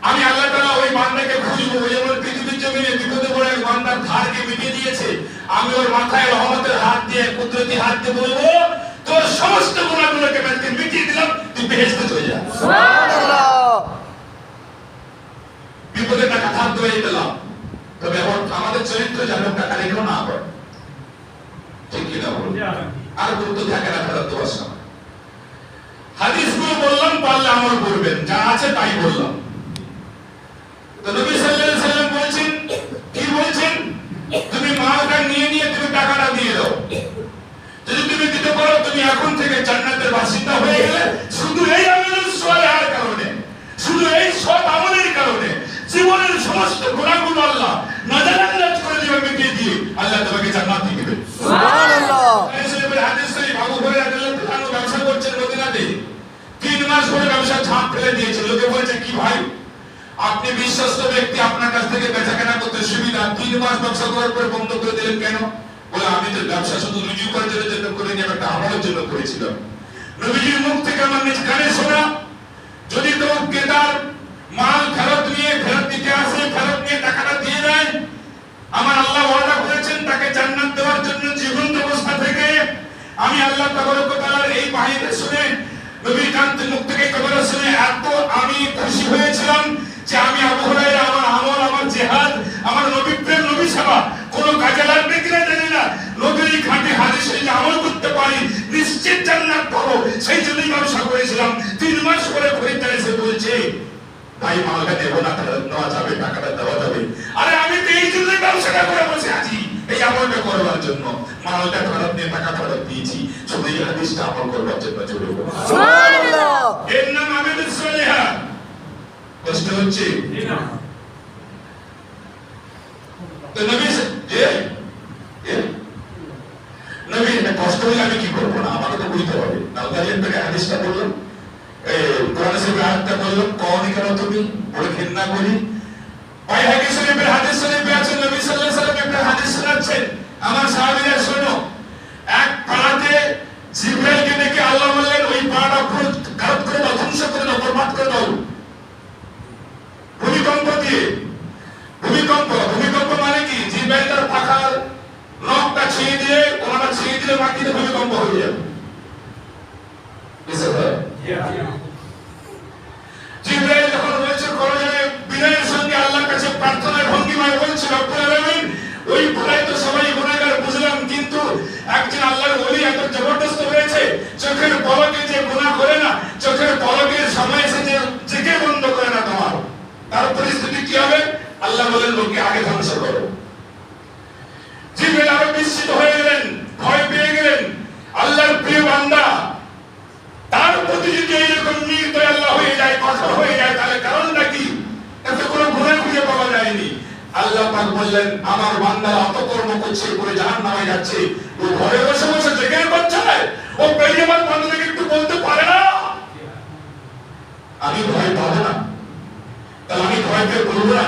আমি আল্লাহ তাআলা ওই বান্দাকে খুঁজবো, যেমন পৃথিবীর জমিনে বিপদে পড়ে বান্দার ধারকে মিটিয়ে দিয়েছে, আমি ওর মাথায় রহমতের হাত দিয়ে, কুদরতি হাত দিয়ে বলবো তোর সমস্ত গুনাহগুলোকে আমি মিটিয়ে দিলাম, তুই বেহেশতে চলে যা। সুবহানাল্লাহ। বিপদে টাকা ধার দিয়ে দিলাম, তবে এখন আমাদের চরিত্র যেন টাকা রেখেও না করে, ঠিক কিনা বলুন? আর গুরুত্ব থাকে না ফেরত দেওয়ার সময়। হাদিসগুলো বললাম, পারলে আমল করবেন, যা আছে তাই বললাম। তো নবী সাল্লাল্লাহু আলাইহি সাল্লাম বলেছেন, কি বলছেন? তুমি মালটা নিয়ে নিয়ে তুমি টাকাটা দিয়ে দাও, যদি তুমি দিতে পারো তুমি এখন থেকে জান্নাতের বাসিন্দা হয়ে গেলে, শুধু এই আমলের সওয়াবের কারণে, শুধু এই সৎ আমলের কারণে জীবনের সমস্ত গুনাহগুলো আল্লাহ নাজারাত করে দিবে, মিটিয়ে দিয়ে আল্লাহ তোমাকে জান্নাত দিয়ে দিবে। সুবহানাল্লাহ। এই হাদিস শরীফ আবু হুরায়রা রাদিয়াল্লাহু তাআলা ব্যবসা করছেন মদিনাতে, 3 মাস ধরে ব্যবসা ঝাঁপ ফেলে দিয়েছে। লোকে বলছে কি ভাই আপনি বিশ্বস্ত ব্যক্তি, আপনার কাছ থেকে বেচাকেনা করতে সুবিধা, 3 মাস ব্যবসা করার পরে বন্ধ করে দিলেন কেন? বলে আমি তো ব্যবসা শুধু রুজু করার জন্য করিনি, একটা আমলের জন্য করেছিলাম। নবীজির মুখ থেকে আমার নিজ কানে শোনা, যদি কেউ ক্রেতার মাল ফেরত নিয়ে ফেরত দিতে আসে, ফেরত নিয়ে টাকাটা দিয়ে দেয়, আমার আল্লাহ ওয়াদা করেছেন তাকে জান্নাত দেওয়ার জন্য জীবন্ত অবস্থা থেকে। আমি আল্লাহ তাবারক ওয়া তাআলার এই বাণীতে শুনে, নবীর কান্তের মুখ থেকে খবর শুনে এত আমি খুশি হয়েছিলাম যে আমি আবু হুরায়রা আমার আমল, আমার জিহাদ, আমার নবী প্রেম, নবী সেবা কোনো কাজে লাগবে কিনা জানি না, নবীর খাঁটি হাদিস শরীফে আমল করতে পারি, নিশ্চিত জান্নাত পাবো, সেই জন্যই ব্যবসা করেছিলাম। 3 মাস পরে খরিদ্দার এসে বলছে ভাই মালটা দেবো না, নেওয়া যাবে, টাকাটা দেওয়া যাবে। আরে আমি তো এই জন্যই ব্যবসাটা করে বসে আছি, এই আমলটা করবার জন্য। মালটা ফেরত নিয়ে টাকা ফেরত দিয়েছি, শুধু এই হাদিসটা আমল করবার জন্য চলে গেল। সুবহানাল্লাহ। এর নাম আমাদের সলিহা। কষ্ট হচ্ছে তো নবী নবী কষ্ট হলে আমি কি করবো না, আমাকে তো বুঝতে হবে। নালদারিয়ার থেকে হাদিসটা বললাম, কোরআন শরীফের আয়াতটা বললাম, কওনি কেন তুমি বলে ঘৃণা করি। বাইহাকী শরীফের হাদিস শরীফে আছে নবী সাল্লাল্লাহু আলাইহি ওয়াসাল্লাম একটা হাদিস শোনাচ্ছেন, আমার সাহাবীরা শোনো। এক পাড়াতে জিবরাইলকে দেখে আল্লাহ বললেন ওই পাড়াটা পুরো খারাপ করে দাও, ধ্বংস করে দাও, বরবাদ করে দাও ভূমিকম্প দিয়ে। ভূমিকম্প মানে কি? জিবরাইল তার পাখার নখটা ছিঁড়ে দিয়ে, কোনটা ছিঁড়ে দিলে মাটিতে ভূমিকম্প হয়ে যাবে। জিবরাইল যখন বলছে করো করছে রব্বুল আলামিন। ওই ভুলাই তো সবাই গুনাহগার বুঝলাম, কিন্তু একজন আল্লাহর ওলি এত জবরদস্ত হয়েছে, চোখের পলকে যে গুনাহ করে না, চোখের পলকের সময় এসে যে চোখে বন্ধ করে না তোমার, তার পরিস্থিতি কি হবে? আল্লাহ বলেন লোককে আগে ধ্বংস করো। জিবরিল আরো বিস্মিত হয়ে গেলেন, ভয় পেয়ে গেলেন। আল্লাহর প্রিয় বান্দা, তার প্রতি যদি এইরকম নির্দয় আল্লাহ হয়ে যায়, কঠোর হয়ে যায়, তাহলে কারণটা কি? এত কোনো গুনাহ খুঁজে পাওয়া যায়নি। আল্লাহ পাক বললেন, আমার বান্দারা অত কর্ম করছে, করে জাহান্নামে যাচ্ছে, ও ঘরে বসে বসে জিকির করছে, ও পেয়ে আমার বান্দাকে একটু বলতে পারে না আমি ভয় পাবো না? তাহলে আমি ভয় পেয়ে বলবো না?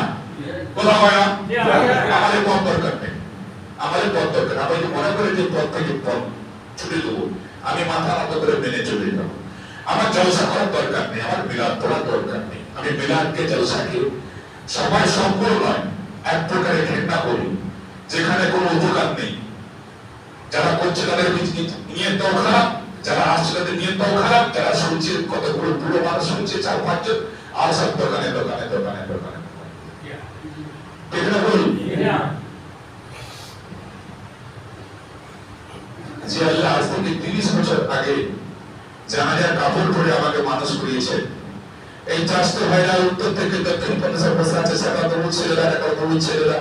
বলা হয় না? আমাদের পথ দরকার নেই, আমাদের পথ দরকার। আমি মনে করি যে পথ থেকে পথ ছুটে দেবো, আমি মাথা নত করে মেনে চলে যাবো। আমার জলসা করার দরকার নেই, আমার মিলাদ করার দরকার নেই। আমি মিলাদকে, জলসাকে সবাই সম্পূর্ণ নয়, এক প্রকারে ঘৃণা করি, যেখানে কোনো উপকার নেই। যারা করছে তাদের নিয়তটাও খারাপ, যারা আসছে তাদের নিয়তটাও খারাপ, যারা শুনছে কতগুলো বুড়ো মানুষ শুনছে, 4-5 জন, আর সব দোকানে দোকানে দোকানে দোকানে যে আল্লাহ আজ থেকে 30 বছর আগে জানাজার কাপড় পরে আমাকে মানুষ করিয়েছে। এই চাষতে ভাইরা উত্তর থেকে দক্ষিণ পঞ্চাশ বসে আছে, সেটা তবু ছেলেরা, একটা তবু ছেলেরা,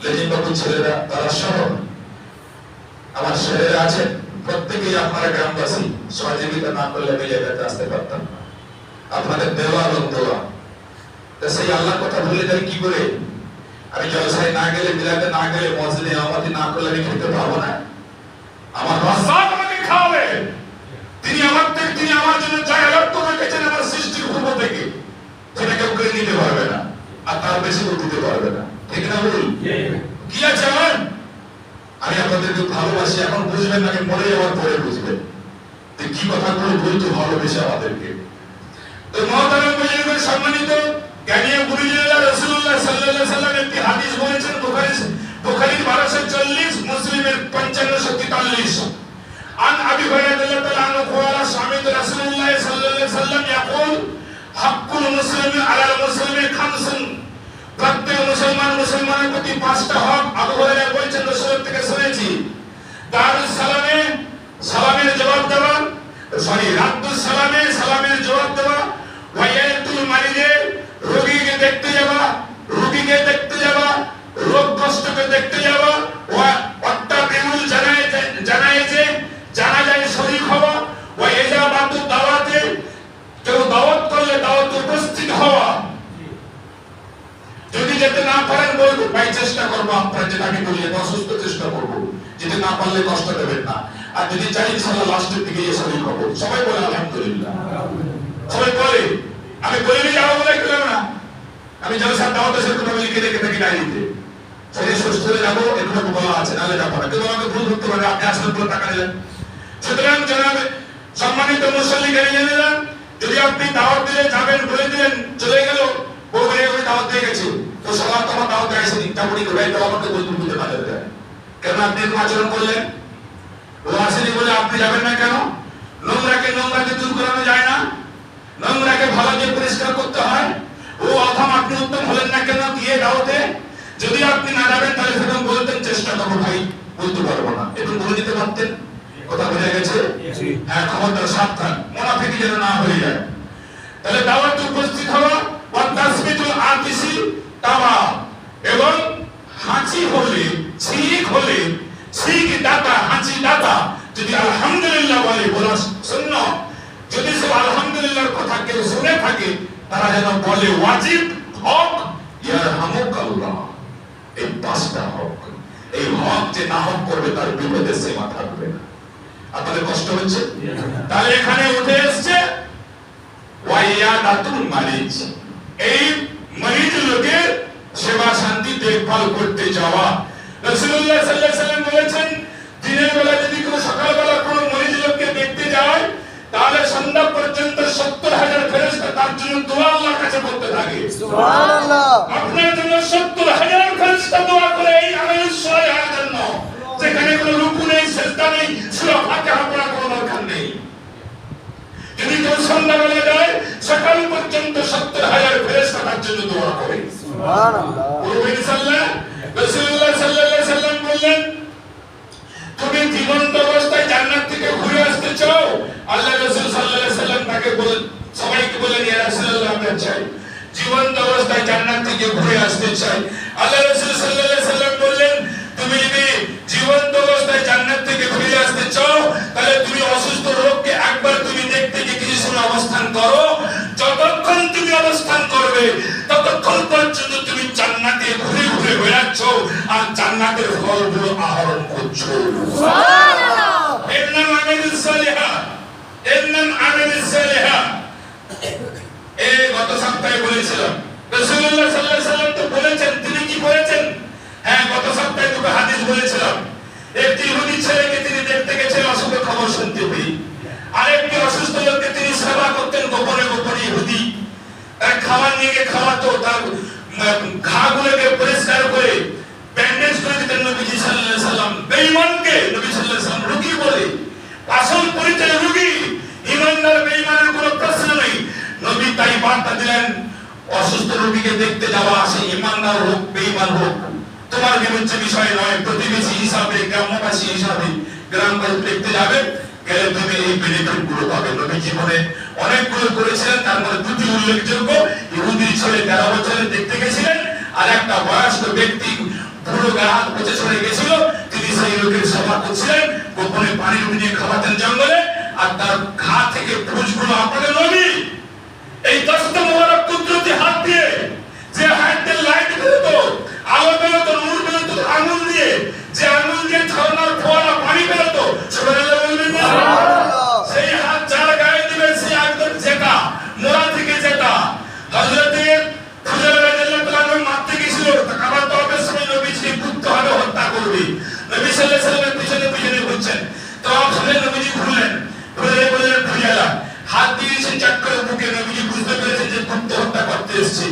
লেজিন বাবুর ছেলেরা, তারা সহ আমার শহরে আছেন। প্রত্যেকেই আপনারা গ্রামবাসী, সহযোগিতা না করলে আমি জায়গাতে আসতে পারতাম না। আপনাদের দেওয়া এবং দোয়া, সেই আল্লাহর কথা ভুলে যাই কি করে? আমি জলসায় না গেলে, মিলাদে না গেলে, মসজিদে ইমামতি না করলে আমি খেতে পারবো না। আমার রাজ্জাক আমাকে খাওয়াবে। তিনি আমার জন্য জায়গাটা রেখেছেন আমার সৃষ্টির পূর্ব থেকে, সেটা কেউ কেড়ে নিতে পারবে না, আর তার বেশি কেউ দিতে পারবে না। ঠিক না বলুন? কি আছে আমার? আমি আপনাদেরকে ভালোবাসি, এখন বুঝবেন না, আমি মরে যাওয়ার পরে বুঝবেন যে কি কথাগুলো বলতে ভালোবেসে আমাদেরকে। তো মহতারাম বুজুর্গ, সম্মানিত জ্ঞানী গুরুজনেরা, রাসূলুল্লাহ সাল্লাল্লাহু আলাইহি ওয়াসাল্লাম একটি হাদিস বলেছেন, বুখারীর 1240, মুসলিমের 5543। عن ابي هريره رضي الله عنه قال سمعت رسول الله صلى الله عليه وسلم يقول حق المسلم على المسلم خمس। প্রত্যেক মুসলমানের প্রতি 5টা হক আবু হুরায়রা বলেছেন, রাসূল থেকে শুনেছি। দারুস সালামে সালামের জবাব দেওয়া, রাদ্দুস সালামে সালামের জবাব দেওয়া, ওয়ায়াতুল মারিদে রোগীকে দেখতে যাওয়া, রোগ কষ্টকে দেখতে যাওয়া, ওয়াত্তাবিউল জানায়েজে জানাজায় শরীক হওয়া, ওয়া ইজাবাতু দাওয়াতে কেউ দাওয়াত করলে দাওয়াতে উপস্থিত হওয়া। যদি যেতে না পারেন বলবো ভাই চেষ্টা করবো, আপনারা যেটা আমি বলি অসুস্থ চেষ্টা করবো, যেতে না পারলে কষ্ট দেবেন না। আর যদি চাই ইনশাআল্লাহ লাস্টের দিকে এসে শরীক হবো। সবাই বলে আলহামদুলিল্লাহ, সবাই বলে। আমি বলিনি যাবো বলে গেলাম না, আমি জলসার দাওয়াতে সেরকম আমি লিখে রেখে থাকি ডায়েরিতে, শরীর সুস্থ হয়ে যাবো এরকম বলা আছে, নাহলে যাবো না। কিন্তু আমাকে ভুল ধরতে পারে, আপনি আসলে পুরো টাকা নিলেন। সুতরাং জানাবে সম্মানিত মুসল্লি জানেন, যদি আপনি দাওয়াত দিলে যাবেন, বলে দিলেন, চলে গেল বউরে ওই দাওয়াত দিয়ে গেছে, তো সবার তোমার দাওয়াত আসেনি, তেমনই ভাই তো আমাকে বুঝতে পারে কেন আপনি এরকম আচরণ করলেন? ও আসেনি বলে আপনি যাবেন না কেন? নোংরাকে দূর করানো যায় না? নোংরাকে ভালো দিয়ে পরিষ্কার করতে হয়। ও অথম আপনি উত্তম হলেন না কেন গিয়ে দাওয়াতে? যদি আপনি না যাবেন তাহলে সেরকম বলতেন, চেষ্টা করবো ভাই, বলতে পারবো না, একটু বলে দিতে পারতেন। কথা বোঝা গেছে? হ্যাঁ, খবরদার সাবধান, মুনাফিকি যেন না হয়ে যায়। তাহলে দাওয়াতে উপস্থিত হওয়া, ওয়া তাসবিতুল আতিসি তাওয়া, এবং হাঁচি হলে, ছিক দাতা, হাঁচি দাতা যদি আলহামদুলিল্লাহ বলে, বলা শূন্য। যদি সে আলহামদুলিল্লাহর কথা কেউ শুনে থাকে, তারা যেন বলে ওয়াজিব হক ইয়ারহামুকাল্লাহ। এই 5টা হক, এই হক যে না হক করবে তার বিপদের সীমা থাকবে না। আপনাদের কষ্ট হচ্ছে? তাহলে এখানে উঠে এসছে ওয়াইয়াদাতুল মারিজ, এই মরিজ লোকের সেবা শান্তি দেখভাল করতে যাওয়া। রাসূলুল্লাহ সাল্লাল্লাহু আলাইহি ওয়াসাল্লাম বলেছেন, দিনের বেলা যদি কেউ সকালবেলা কোনো মরিজ লোককে দেখতে যায়, তাহলে সন্ধ্যা পর্যন্ত 70,000 ফেরেশতা তার জন্য দোয়া আল্লাহর কাছে করতে থাকে। সুবহানাল্লাহ। আপনার জন্য 70,000 ফেরেশতা দোয়া করে এই আমানুস সালিহের জন্য, যেখানে কোনো রুকু নেই, সিজদা নেই, সূরা ফাতিহা পড়ার কোনো দরকার নেই। যদি কেউ সন্ধ্যাবেলা যায়, সকাল পর্যন্ত 70,000 ফেরেশতা তার জন্য দোয়া করে। সুবহানাল্লাহ। রাসূলুল্লাহ সাল্লাল্লাহু আলাইহি সাল্লাম বললেন, তুমি জীবন্ত অবস্থায় জান্নাত থেকে ঘুরে আসতে চাও? আল্লাহ রাসূল সাল্লাল্লাহু আলাইহি সাল্লাম তাকে বলেন, সবাইকে বলেন, ইয়া রাসূলুল্লাহ আমরা চাই জীবন্ত অবস্থায় জান্নাত থেকে ঘুরে আসতে চাই। আল্লাহ রাসূল সাল্লাল্লাহু আলাইহি সাল্লাম বললেন, তুমি যদি জীবন্ত অবস্থায় জান্নাত থেকে ঘুরে আসতে চাও তাহলে তুমি অসুস্থ রোগকে একবার তুমি দেখতে গিয়ে কিছু সময় অবস্থান করো। যতক্ষণ তুমি অবস্থান করবে ততক্ষণ পর্যন্ত তুমি জান্নাতে ঘুরে ঘুরে বেড়াচ্ছ আর জান্নাতের ফলগুলো আহরণ করছো। সুবহানাল্লাহ। এর নাম আমালুস সালিহা, এর নাম আমালুস সালিহা। এই গত সপ্তাহে বলেছিলাম রাসূলুল্লাহ সাল্লাল্লাহু আলাইহি সাল্লাম তো বলেছেন, তিনি কি বলেছেন? হ্যাঁ, গত সপ্তাহে দুটো হাদিস বলেছিলাম। একটি ইহুদি ছেলেকে তিনি দেখতে গেছেন অসুখের খবর শুনতে পেয়ে, আরেকটি অসুস্থ লোককে তিনি সেবা করতেন গোপনে গোপনে। ইহুদি তার খাবার নিয়ে গিয়ে খাওয়াতো, তার ঘাগুলোকে পরিষ্কার করে ব্যান্ডেজ করে দিতেন নবীজি সাল্লাল্লাহু আলাইহি সাল্লাম। বেঈমানকে নবী সাল্লাল্লাহু আলাইহি সাল্লাম রোগী বলে, আসল পরিচয় রোগী, ঈমানদার বেঈমানের কোনো প্রশ্ন নেই। নবী তাই বার্তা দিলেন, অসুস্থ রোগীকে দেখতে যাওয়া সেই ঈমানদার হোক বেঈমান হোক তোমার বিবেচ্য বিষয় নয়। প্রতিবেশী হিসাবে, গ্রামবাসী হিসাবে গ্রামবাসী দেখতে যাবে, গেলে তুমি এই বেনিফিট গুলো পাবে। নবী জীবনে অনেকগুলো করেছিলেন, তার মধ্যে দুটি উল্লেখযোগ্য। ইহুদির ছেলে 13 বছরে দেখতে গেছিলেন, আর একটা বয়স্ক ব্যক্তি বুড়ো গা হাত পচে চলে গেছিল, তিনি সেই লোকের সেবা করছিলেন, গোপনে পানি নিয়ে খাওয়াতেন জঙ্গলে, আর তার ঘা থেকে পুঁজগুলো আপনাদের নবী এই দশটা মোবারক কুদরতি হাত দিয়ে, যে হাত দিয়ে লাইট বেরোতো, আলো বেরোতো, নূর বেরোতো আঙুল দিয়ে, যে আঙুল দিয়ে ঝর্ণার ফোয়ারা পানি বেরোতো, সুবহানাল্লাহ বলবেন না? সেই হাত যার গায়ে দিবে সে একদম জেতা, মোরা থেকে জেতা। হযরতে ফুজাইল রাদিয়াল্লাহু তাআলা মারতে গিয়েছিল, কাবার তওয়াফের সময় নবীজি পুত্র হবে, হত্যা করবে। নবী সাল্লাল্লাহু আলাইহি সাল্লামের পিছনে পিছনে ঘুরছেন, তওয়াফ শেষে নবীজি ঘুরলেন, ঘুরে বললেন ফুজাইলা, হাত দিয়েছেন চাক করে বুকে। নবীজি বুঝতে পেরেছেন যে পুত্র হত্যা করতে এসেছে।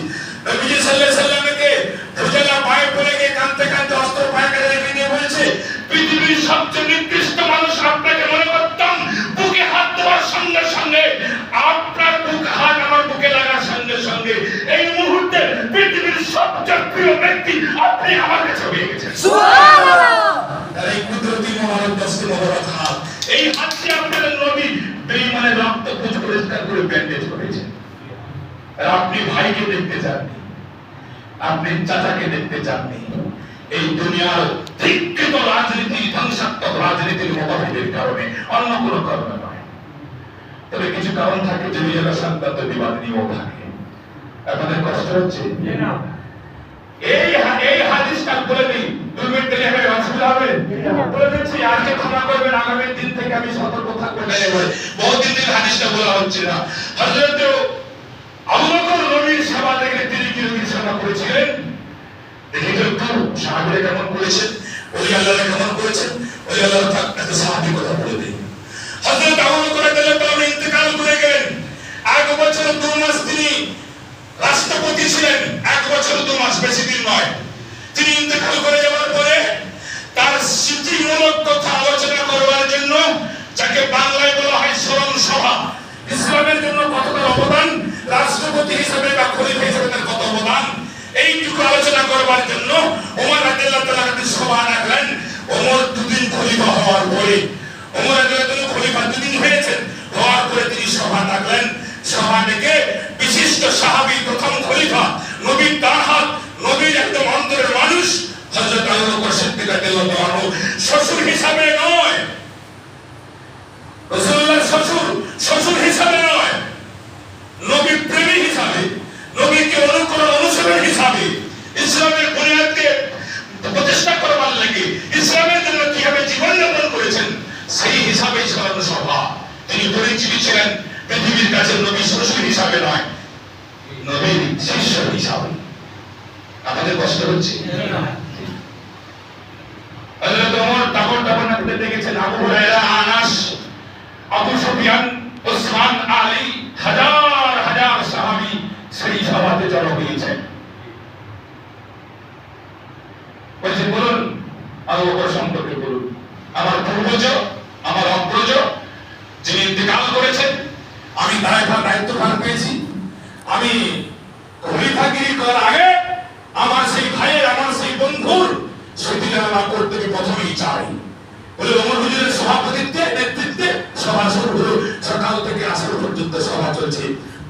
নবীজি সাল্লাল্লাহু আলাইহি সাল্লামকে ফুজাইলা পায়ে পড়ে গিয়ে কাঁদতে কাঁদতে অস্ত্র পায়ে করে রেখে দিয়ে বলছে, পৃথিবীর সবচেয়ে নিকৃষ্ট মানুষ আপনাকে মনে করতাম, বুকে হাত দেওয়ার সঙ্গে সঙ্গে আপনার বুক হাত আমার বুকে লাগার সঙ্গে সঙ্গে এই মুহূর্তে পৃথিবীর সবচেয়ে প্রিয় ব্যক্তি আপনি আমার কাছে হয়ে গেছেন। সুবহানাল্লাহ। আর এই কুদরতি মোবারক দশটি মোবারক হাত, এই হাতটি আপনাদের নবী বেঈমানের রক্ত পুঁজ পরিষ্কার করে ব্যান্ডেজ করেছেন। আর আপনি ভাইকে দেখতে চাননি, আপনি চাচাকে দেখতে চাননি, এই দুনিয়ার ধিক্কৃত রাজনীতি, ধ্বংসাত্মক রাজনীতির মতভেদের কারণে, অন্য কোনো কারণে নয়। তবে কিছু কারণ থাকে যে নিজেরা সংক্রান্ত বিবাদ নিয়েও থাকে। আপনাদের কষ্ট হচ্ছে? এই হাদিসটা বলে দিই, 2 মিনিট দেরি হবে, অসুবিধা হবে? বলে দিচ্ছি, আজকে ক্ষমা করবেন, আগামী দিন থেকে আমি সতর্ক থাকবো। বহুদিন থেকে হাদিসটা বলা হচ্ছে না। হযরত আবু বকর নবীর সেবা দেখে তিনি কি নবীর সেবা করেছিলেন? দেখে একটু সাহাবীরা কেমন করেছেন, ওলি আল্লাহরা কেমন করেছেন, ওলি আল্লাহরা একটা সাহাবী কথা বলে দিই। হযরত আবু বকর রাদিয়াল্লাহু তাআলা ইন্তেকাল করে গেলেন। 1 বছর 2 মাস তিনি রাষ্ট্রপতি ছিলেন, 1 বছর 2 মাস, বেশি দিন নয়। তিনি ইন্তেকাল করে যাওয়ার পরে তার স্মৃতিমূলক কথা আলোচনা করবার জন্য, যাকে বাংলায় বলা হয় স্মরণ সভা, ইসলামের জন্য কতটা অবদান, রাষ্ট্রপতি হিসেবে বা খলিফা হিসেবে তার কত অবদান, এইটুকু আলোচনা করবার জন্য ওমর রাদিয়াল্লাহু তাআলা একটি সভা রাখলেন। ওমর 2 দিন খলিফা হওয়ার পরে, ওমর রাদিয়াল্লাহু তাআলা খলিফা 2 দিন হয়েছেন, হওয়ার পরে তিনি সভা রাখলেন। সভা ডেকে বিশিষ্ট সাহাবী, প্রথম খলিফা, নবীর ডান হাত, নবীর একদম অন্তরের মানুষ হযরত আবু বকর সিদ্দিক রাদিয়াল্লাহু তাআলা শ্বশুর হিসাবে নয়, রাসূলুল্লাহর শ্বশুর হিসাবে নয়, নবী প্রেমী হিসাবে, নবীকে অনুকরণ অনুসরণ হিসাবে, ইসলামের বুনিয়াদকে প্রতিষ্ঠা করবার লাগে, ইসলামের জন্য কিভাবে জীবন যাপন করেছেন, সেই হিসাবে স্মরণ সভা। তিনি পরিচিত ছিলেন পৃথিবীর কাছে নবী শ্বশুর হিসাবে নয়, নবীর শিষ্য হিসাবে। আমাদের কষ্ট হচ্ছে? হযরত ওমর তাবর নামতে দেখেছেন, আবু হুরায়রা, আনাস, আবু সুফিয়ান, ওসমান, আলী, হাজার হাজার সাহাবী সেই সভাতে জড়ো হয়েছেন। বলছে, বলুন আবু বকর সম্পর্কে বলুন, আমার পূর্বজ, আমার অগ্রজ যিনি ইন্তেকাল করেছেন, আমি দায়িত্বভার পেয়েছি। আমি খলিফাগিরি করার আগে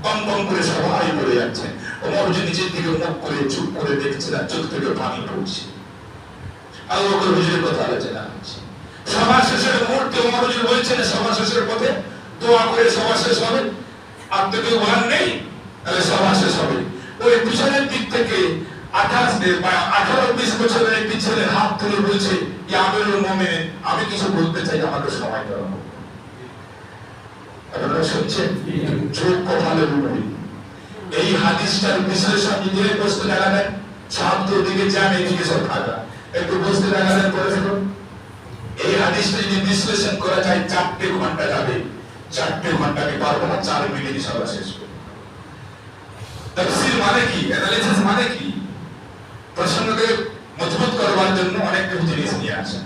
কম কম করে সবাই বলে যাচ্ছেন। ওমর যে নিজের দিকে মুখ করে চুপ করে দেখছে না, চোখ থেকে পানি পড়ছে। আবু বকর হুজুরের কথা আলোচনা হচ্ছে। সভা শেষের মুহূর্তে ওমর হুজুর বলছেন সভা শেষের পথে দোয়া করে সভা শেষ হবে। আর তো কেউ বলার নেই, তাহলে সভা শেষ হবে। ওই পিছনের দিক থেকে 18-20 বছরের একটি ছেলে হাত তুলে বলছে, ইয়া আমিরুল মুমিনিন, আমি কিছু বলতে চাই, আমাকে সময় দেওয়া হোক। আপনারা শুনছেন? চোখ কপালের উপরে। এই হাদিসটার বিশ্লেষণ যদি বসতে লাগালেন, ছাত্র দিকে যান, এদিকে সব থাকা, একটু বসতে লাগালেন পরে ফেলুন। এই হাদিসটা যদি বিশ্লেষণ করা যায় 4 ঘন্টা যাবে। 4 ঘন্টা আমি পারবো না, 4 মিনিটে সভা শেষ করব। তাফসীর মানে কি, অ্যানালিসিস মানে কি? প্রসঙ্গকে মজবুত করবার জন্য অনেক কিছু জিনিস নিয়ে আসে।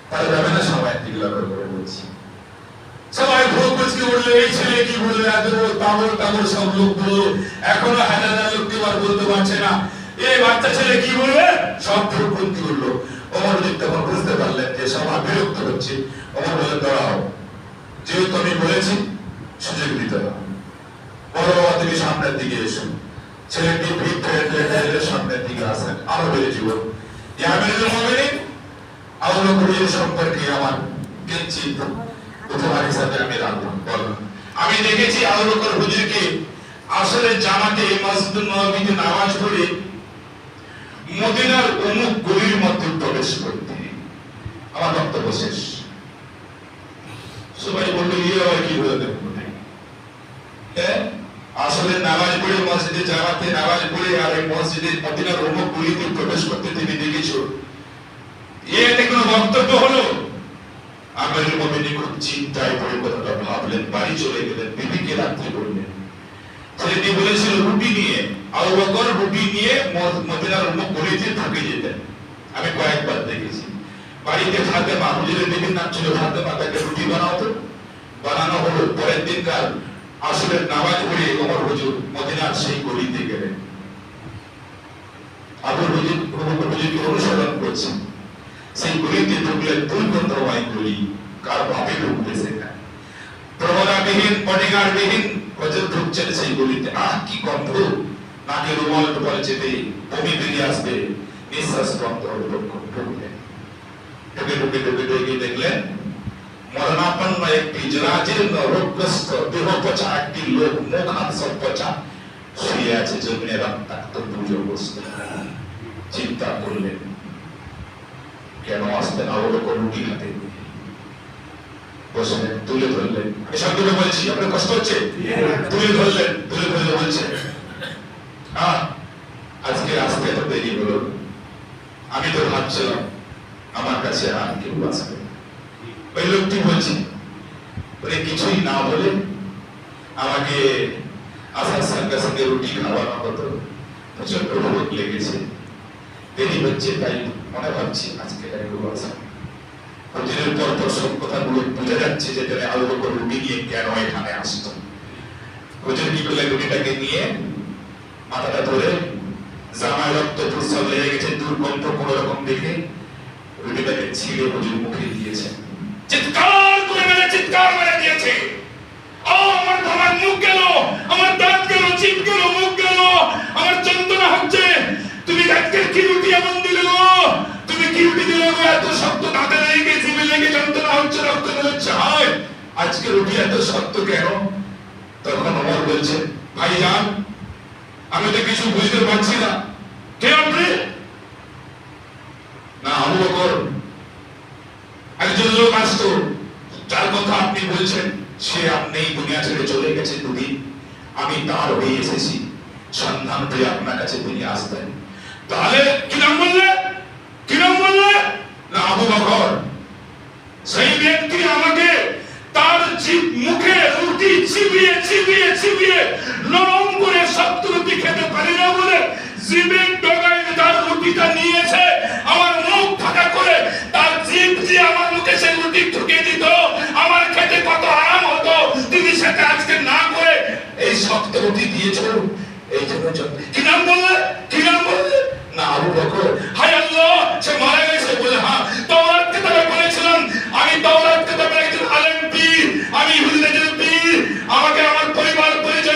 তাহলে যাবে না সবাই এগুলো করে বলছি। সবাই ভোগ বুঝকে বললে এই ছেলে কি বললে, এত তাবর সব লোক বললো, এখনো হাজার লোক কেবার বলতে পারছে না, এই বাচ্চা ছেলে কি বলবে, সব ভোগপন্থী বললো। ওমর তখন বুঝতে পারলেন যে সভা বিরক্ত হচ্ছে। ওমর বলে, দাঁড়াও, যেহেতু আমি বলেছি সুযোগ দিতে হবে। বড় বাবা তুমি সামনের দিকে এসো। ছেলেটি ভিড় ফেলে সামনের দিকে আসেন। আরো বেড়ে জীবন আমিরুল মুমিনিন আবু বকর সম্পর্কে আমার কিঞ্চিত উপহার হিসাবে আমি রাখলাম। বলুন, আমি দেখেছি আবু বকর হুজুরকে আসলে জামাতে মসজিদুন নববীতে নামাজ পড়ে মদিনার অমুক গলির মধ্যে প্রবেশ করতে। আমার বক্তব্য শেষ। সবাই বললো, ইয়ে আবার কি হলো? আসলে নামাজ পড়ে মসজিদে জামাতে নামাজ পড়ে আর এই মসজিদের মদিনার অমুক গলিতে প্রবেশ করতে তুমি দেখেছো, এতে কোনো বক্তব্য হলো? আমিরুল মুমিনিন খুব চিন্তায় পড়ে কথাটা ভাবলেন, বাড়ি চলে গেলেন, বিবিকে রাত্রে বললেন। ছেলেটি বলেছিল রুটি নিয়ে, আবু বকর রুটি নিয়ে মদিনার অমুক গলিতে ঢুকে যেতেন। আমি কয়েকবার দেখেছি। বাড়িতে ফাতেমা হুজুরের বিবির নাম ছিল ফাতেমা, তাকে রুটি বানানো হলো। পরের দিনকার আসরের নামাজ পড়ে ওমর হুজুর মদিনার সেই গলিতে গেলেন। আবু বকর হুজুরকে অনুসরণ করছেন। সেই গলিতে ঢুকলেন, দুর্গন্ধময় গলি, কার ভাবে ঢুকতেছে না, প্রহরাবিহীন বডিগার্ডবিহীন হুজুর ঢুকছেন সেই গলিতে। কি গন্ধ! নাকে রুমাল টোপাল চেপে বমি বেরিয়ে আসবে, নিঃশ্বাস বন্ধ হবে। ঢুকলেন, ঢুকে দেখলেন মরণাপন্ন একটি জরাজীর্ণ রোগগ্রস্ত দেহপচা একটি লোক, মুখ হাত সব পচা, শুয়ে আছে জমিনে রক্তাক্ত বুঝে বসতে। চিন্তা করলেন, কেন আসতেন আবু বকর রুটি হাতে বসলেন, তুলে ধরলেন। আমি সবগুলো বলছি, আপনার কষ্ট হচ্ছে? তুলে ধরলেন, তুলে ধরে বলছেন, আজকে আসতে এত দেরি হলো, আমি তো ভাবছিলাম আমার কাছে আর কেউ আসবে। ওই লোকটি বলছে, কিছুই না বলে আমাকে আসার সঙ্গে সঙ্গে রুটি খাওয়ানো হতো, প্রচন্ড ভোগ লেগেছে, দেরি হচ্ছে, তাই মনে ভাবছি আজকে কেউ আসবে। হুজুরের পর সব কথাগুলো বুঝে যাচ্ছে যে আবু বকর রুটি নিয়ে কেন এখানে আসতো। হুজুর কি করলেন, রুটিটাকে নিয়ে মাথাটা ধরে, জামায় রক্ত প্রস্রাব লেগে গেছে, দুর্গন্ধ কোন রকম দেখে রুটিটাকে ছিঁড়ে হুজুর মুখে দিয়েছেন। চিৎকার মেরে দিয়েছে, আমার মুখ গেল, আমার দাঁত গেল, চিপ গেল, মুখ গেল, আমার যন্ত্রণা হচ্ছে। তুমি আজকে কি রুটি এমন দিলে গো? তুমি কি রুটি দিলে গো? এত শক্ত দাঁতে লেগে, জিভে লেগে যন্ত্রণা হচ্ছে, রক্ত বেরোচ্ছে। হায়, আজকে রুটি এত শক্ত কেন? তখন ওমর বলছে, ভাইজান, আমি তো কিছু বুঝতে পারছি না। কে আপনি? না, আবু বকর। একজন লোক আসতো, যার কথা আপনি বলছেন, সে আপনি দুনিয়া ছেড়ে চলে গেছে দুদিন। আমি তার হয়ে এসেছি, সন্ধান পেয়ে আপনার কাছে তিনি আসতেন। তাহলে কি নাম বললে? কি নাম বললে? না, আবু বকর। সেই ব্যক্তি আমাকে তার মুখে রুটি চিবিয়ে চিবিয়ে চিবিয়ে নরম করে শক্ত রুটি খেতে পারি না বলে জিভের ডগায় তার রুটিটা নিয়েছে, আমার মুখ ফাঁকা করে তার জিভ দিয়ে আমার মুখে সে রুটি ঢুকিয়ে দিত। আমার খেতে কত আরাম হতো, তুমি সেটা আজকে না করে এই শক্ত রুটি দিয়েছো। এই জন্য কি নাম বললে? কি নাম বললে? না, আবু বকর। হায় আল্লাহ, সে মারা গেছে বলে? হ্যাঁ, তাওরাত কিতাবে বলেছিলাম আমি তাওরাত কিতাবের একজন আলেম পীর, আমি হুজুরের পীর, আমাকে আমার পরিবার পরিজন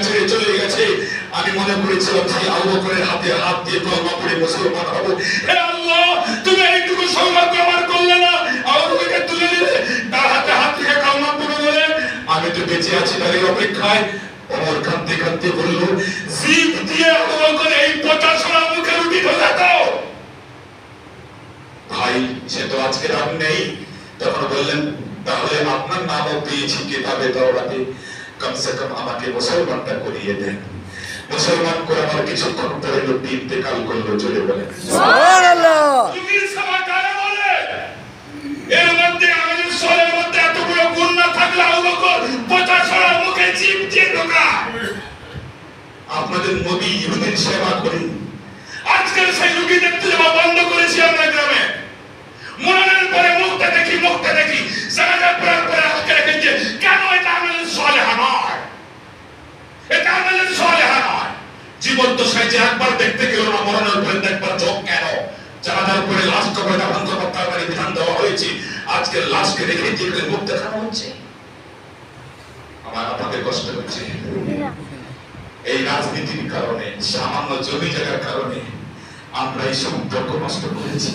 ছেড়ে চলে গেছে, আমি মনে করেছিলাম সেই আবু বকরের হাতে হাত দিয়ে কলমা পড়ে মুসলমান হব। হে আল্লাহ, তুমি এইটুকু সৌভাগ্য আমার করলে না, আবু বকরকে তুলে নিলে, তার হাতে হাত রেখে কলমা পড়ে বলে আমি তো বেঁচে আছি তার এই অপেক্ষায়। ওমর কাঁদতে কাঁদতে বলল, জিদ দিয়ে আবু বকর এই পচা ছড়া মুখে রুটি ঢোকা দাও। ভাই সে তো আজকে আর নেই। তখন বললেন, তাহলে আপনার নামও পেয়েছি কিতাবে তাওরাতে, কমসে কম আমাকে মুসলমানটা করিয়ে দেন। মুসলমান করে আমার কিছুক্ষণ পরে লোক ইন্তেকাল করলো। চলে বলে সুবহানাল্লাহ। যুগের সভা কারা বলে? এর মধ্যে আমাদের সরের মধ্যে এতগুলো গুণ না থাকলে আবু বকর পচা ছড়া মুখে জিভ দিয়ে ঢোকা। আপনাদের নবী ইহুদির সেবা করি, আজকাল সেই রোগী দেখতে যাওয়া বন্ধ করেছি আমরা গ্রামে। মরণের পরে মুখটা দেখি জানাজার পরে আজকে রেখেছে। কেন এটা আমাদের সালেহা নয়? এটা আমাদের সালেহা নয়। জীবন তো সাইজে একবার দেখতে গেল না, মরণের পরে দেখবার চোখ কেন? জানাজার পরে লাশ কবরে দাফন করবার তাড়াতাড়ি বিধান দেওয়া হয়েছে, আজকে লাশকে রেখে দিয়ে মুখ দেখানো হচ্ছে। আমার আপনাদের কষ্ট হচ্ছে এই রাজনীতির কারণে, সামান্য জমি জায়গার কারণে আমরা এই সম্পর্ক নষ্ট করেছি।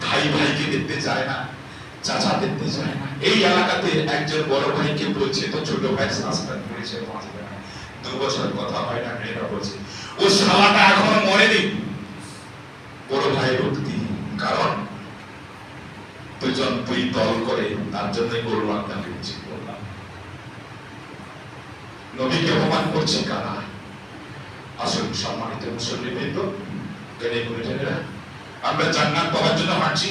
ভাই ভাইকে দেখতে যায় না, চাচা দেখতে যায় না। এই এলাকাতে একজন বড় ভাইকে বলছে তো ছোট ভাই সাসপেন্ড করেছে, 2 বছর কথা হয় না, মেয়েরা বলছে ও শালাটা এখনো মরেনি। বড় ভাই উঠতি, কারণ দুজন দুই দল করে, তার জন্যই গরু আড্ডা দিচ্ছি। বললাম নবীকে অপমান করছে কারা? আসল সম্মানিত মুসলিমবৃন্দ, আমরা জান্নাত পাওয়ার জন্য হাঁটছি।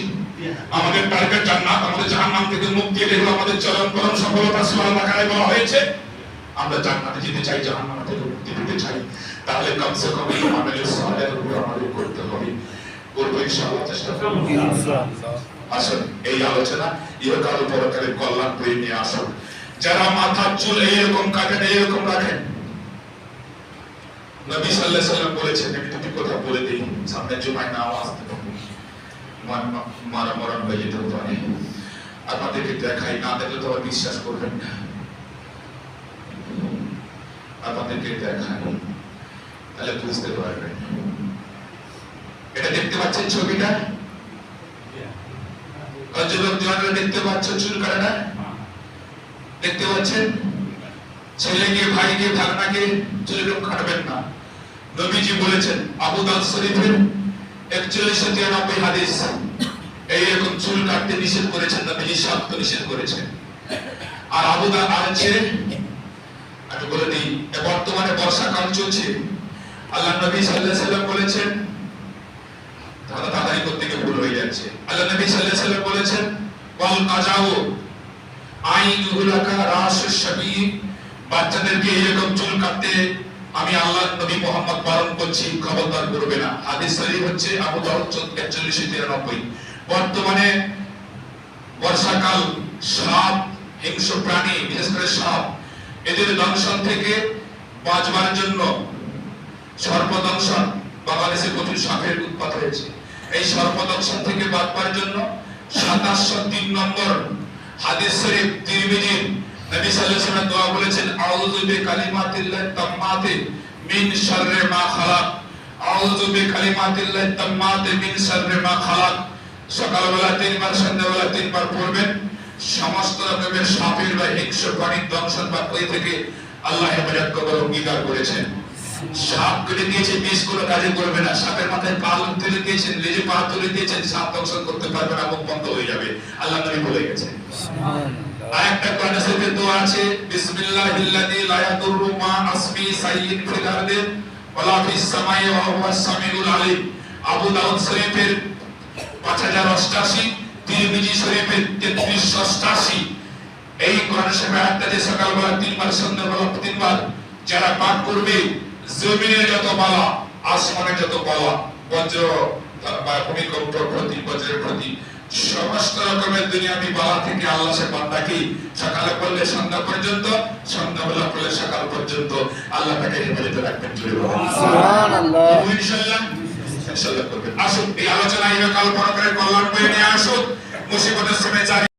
আমাদের টার্গেট জান্নাত, আমাদের জাহান্নাম থেকে মুক্তি, এগুলো আমাদের চরম পরম সফলতা। সূরা বাকারায় বলা হয়েছে আমরা জান্নাতে যেতে চাই, জাহান্নাম থেকে মুক্তি পেতে চাই। তাহলে কমসে কম এই আমলের সালের উপর আমাদের করতে হবে। করব ইনশাআল্লাহ, চেষ্টা করব ইনশাআল্লাহ। আসুন এই আলোচনা ইহকাল পরকালের কল্যাণ বয়ে নিয়ে আসুন। যারা মাথার চুল এইরকম কাটেন, এইরকম রাখেন, নবী সাল্লাল্লাহু আলাইহি ওয়াসাল্লাম বলেছেন, আমি দুটি কথা বলে দিই, সামনে জুমায় না আওয়াজ দেব, মরণ হয়ে যেতে পারে। আপনাদেরকে দেখাই, না দেখলে তো আর বিশ্বাস করবেন না। আপনাদেরকে দেখাই, তাহলে বুঝতে পারবেন। এটা দেখতে পাচ্ছেন ছবিটা? যুবক জওয়ানরা দেখতে পাচ্ছেন চুল কাটা? দেখতে পাচ্ছেন? ছেলেকে, ভাইকে, ভাগনাকে চুল এরকম কাটবেন না। নবীজি বলেছেন, আবু দাউদ শরীফের 4193 হাদিস, এইরকম চুল কাটতে নিষেধ করেছেন নবীজি, শক্ত নিষেধ করেছেন। আর আবু দাউদ আছে, আমি বলে দিই, বর্তমানে বর্ষাকাল চলছে। আল্লাহ নবী সাল্লাল্লাহু আলাইহি ওয়াসাল্লাম বলেছেন, তাড়াতাড়ি করতে গিয়ে ভুল হয়ে যাচ্ছে। আল্লাহ নবী সাল্লাল্লাহু আলাইহি ওয়াসাল্লাম বলেছেন, ওয়াল কাজাউ আইনুলাকা রাসুশ শাবী, বাচ্চাদেরকে এরকম চুল কাটতে আমি আল্লাহ নবী মুহাম্মদ বারণ করছি, খবরদার করবে না। হাদিস শরীফ হচ্ছে আবু দাউদ 4193। বর্তমানে বর্ষাকাল, সাপ, হিংস্র প্রাণী, বিশেষ করে সাপ, এদের দংশন থেকে বাঁচবার জন্য, সর্পদংশন, বাংলাদেশে প্রচুর সাপের উৎপাত হয়েছে, এই সর্পদংশন থেকে বাঁচবার জন্য 2703 নম্বর হাদিস শরীফ তিরমিজির নবী সাল্লাল্লাহু আলাইহি ওয়াসাল্লাম দোয়া বলেছেন, আউযু বিকালিমাতিল্লাহি তাম্মাতি মিন শাররি মা খালাক, আউযু বিকালিমাতিল্লাহি তাম্মাতি মিন শাররি মা খালাক। সকালবেলা 3 বার, সন্ধ্যাবেলা 3 বার পড়বেন। সমস্ত রকমের সাপের বা হিংস্র প্রাণীর দংশন বা ক্ষয় থেকে আল্লাহ হেফাজত করবার অঙ্গীকার করেছেন। সাপ কেটে দিয়েছে, বিষ কোনো কাজে করবে না। সাপের মাথায় পা তুলে দিয়েছেন, লেজে পা তুলে দিয়েছেন, সাপ দংশন করতে পারবে না, মুখ বন্ধ হয়ে যাবে। আল্লাহ নবী বলে গেছেন। আরেকটা কোরআন শরীফের দোয়া আছে, বিসমিল্লাহিল্লাযী লা ইয়াদুররু মা আসমি সাইয়্যিন ফিল আরদি ওয়ালা ফিস সামাই ওয়া হুয়াস সামিউল আলিম। আবু দাউদ শরীফের 5088, তিরমিজি শরীফের 3388। এই কোরআন শরীফের আয়াতটা যে সকালবেলা 3 বার, সন্ধ্যাবেলা 3 বার যারা পাঠ করবে, জমিনের যত বালা, আসমানের যত বালা, বজ্র বা ভূমিকম্প প্রতি, বজ্রের প্রতি, সমস্ত রকমের দুনিয়াবি বালা থেকে আল্লাহ সে বান্দাকে সকালে পড়লে সন্ধ্যা পর্যন্ত, সন্ধ্যাবেলা পড়লে সকাল পর্যন্ত আল্লাহ তাকে হেফাজতে রাখবেন। সুবহানাল্লাহ। ইনশাআল্লাহ করবেন। আসুন এই আলোচনা ইহকাল পরকালের কল্যাণ বয়ে নিয়ে আসুন। মুসিবতের সময়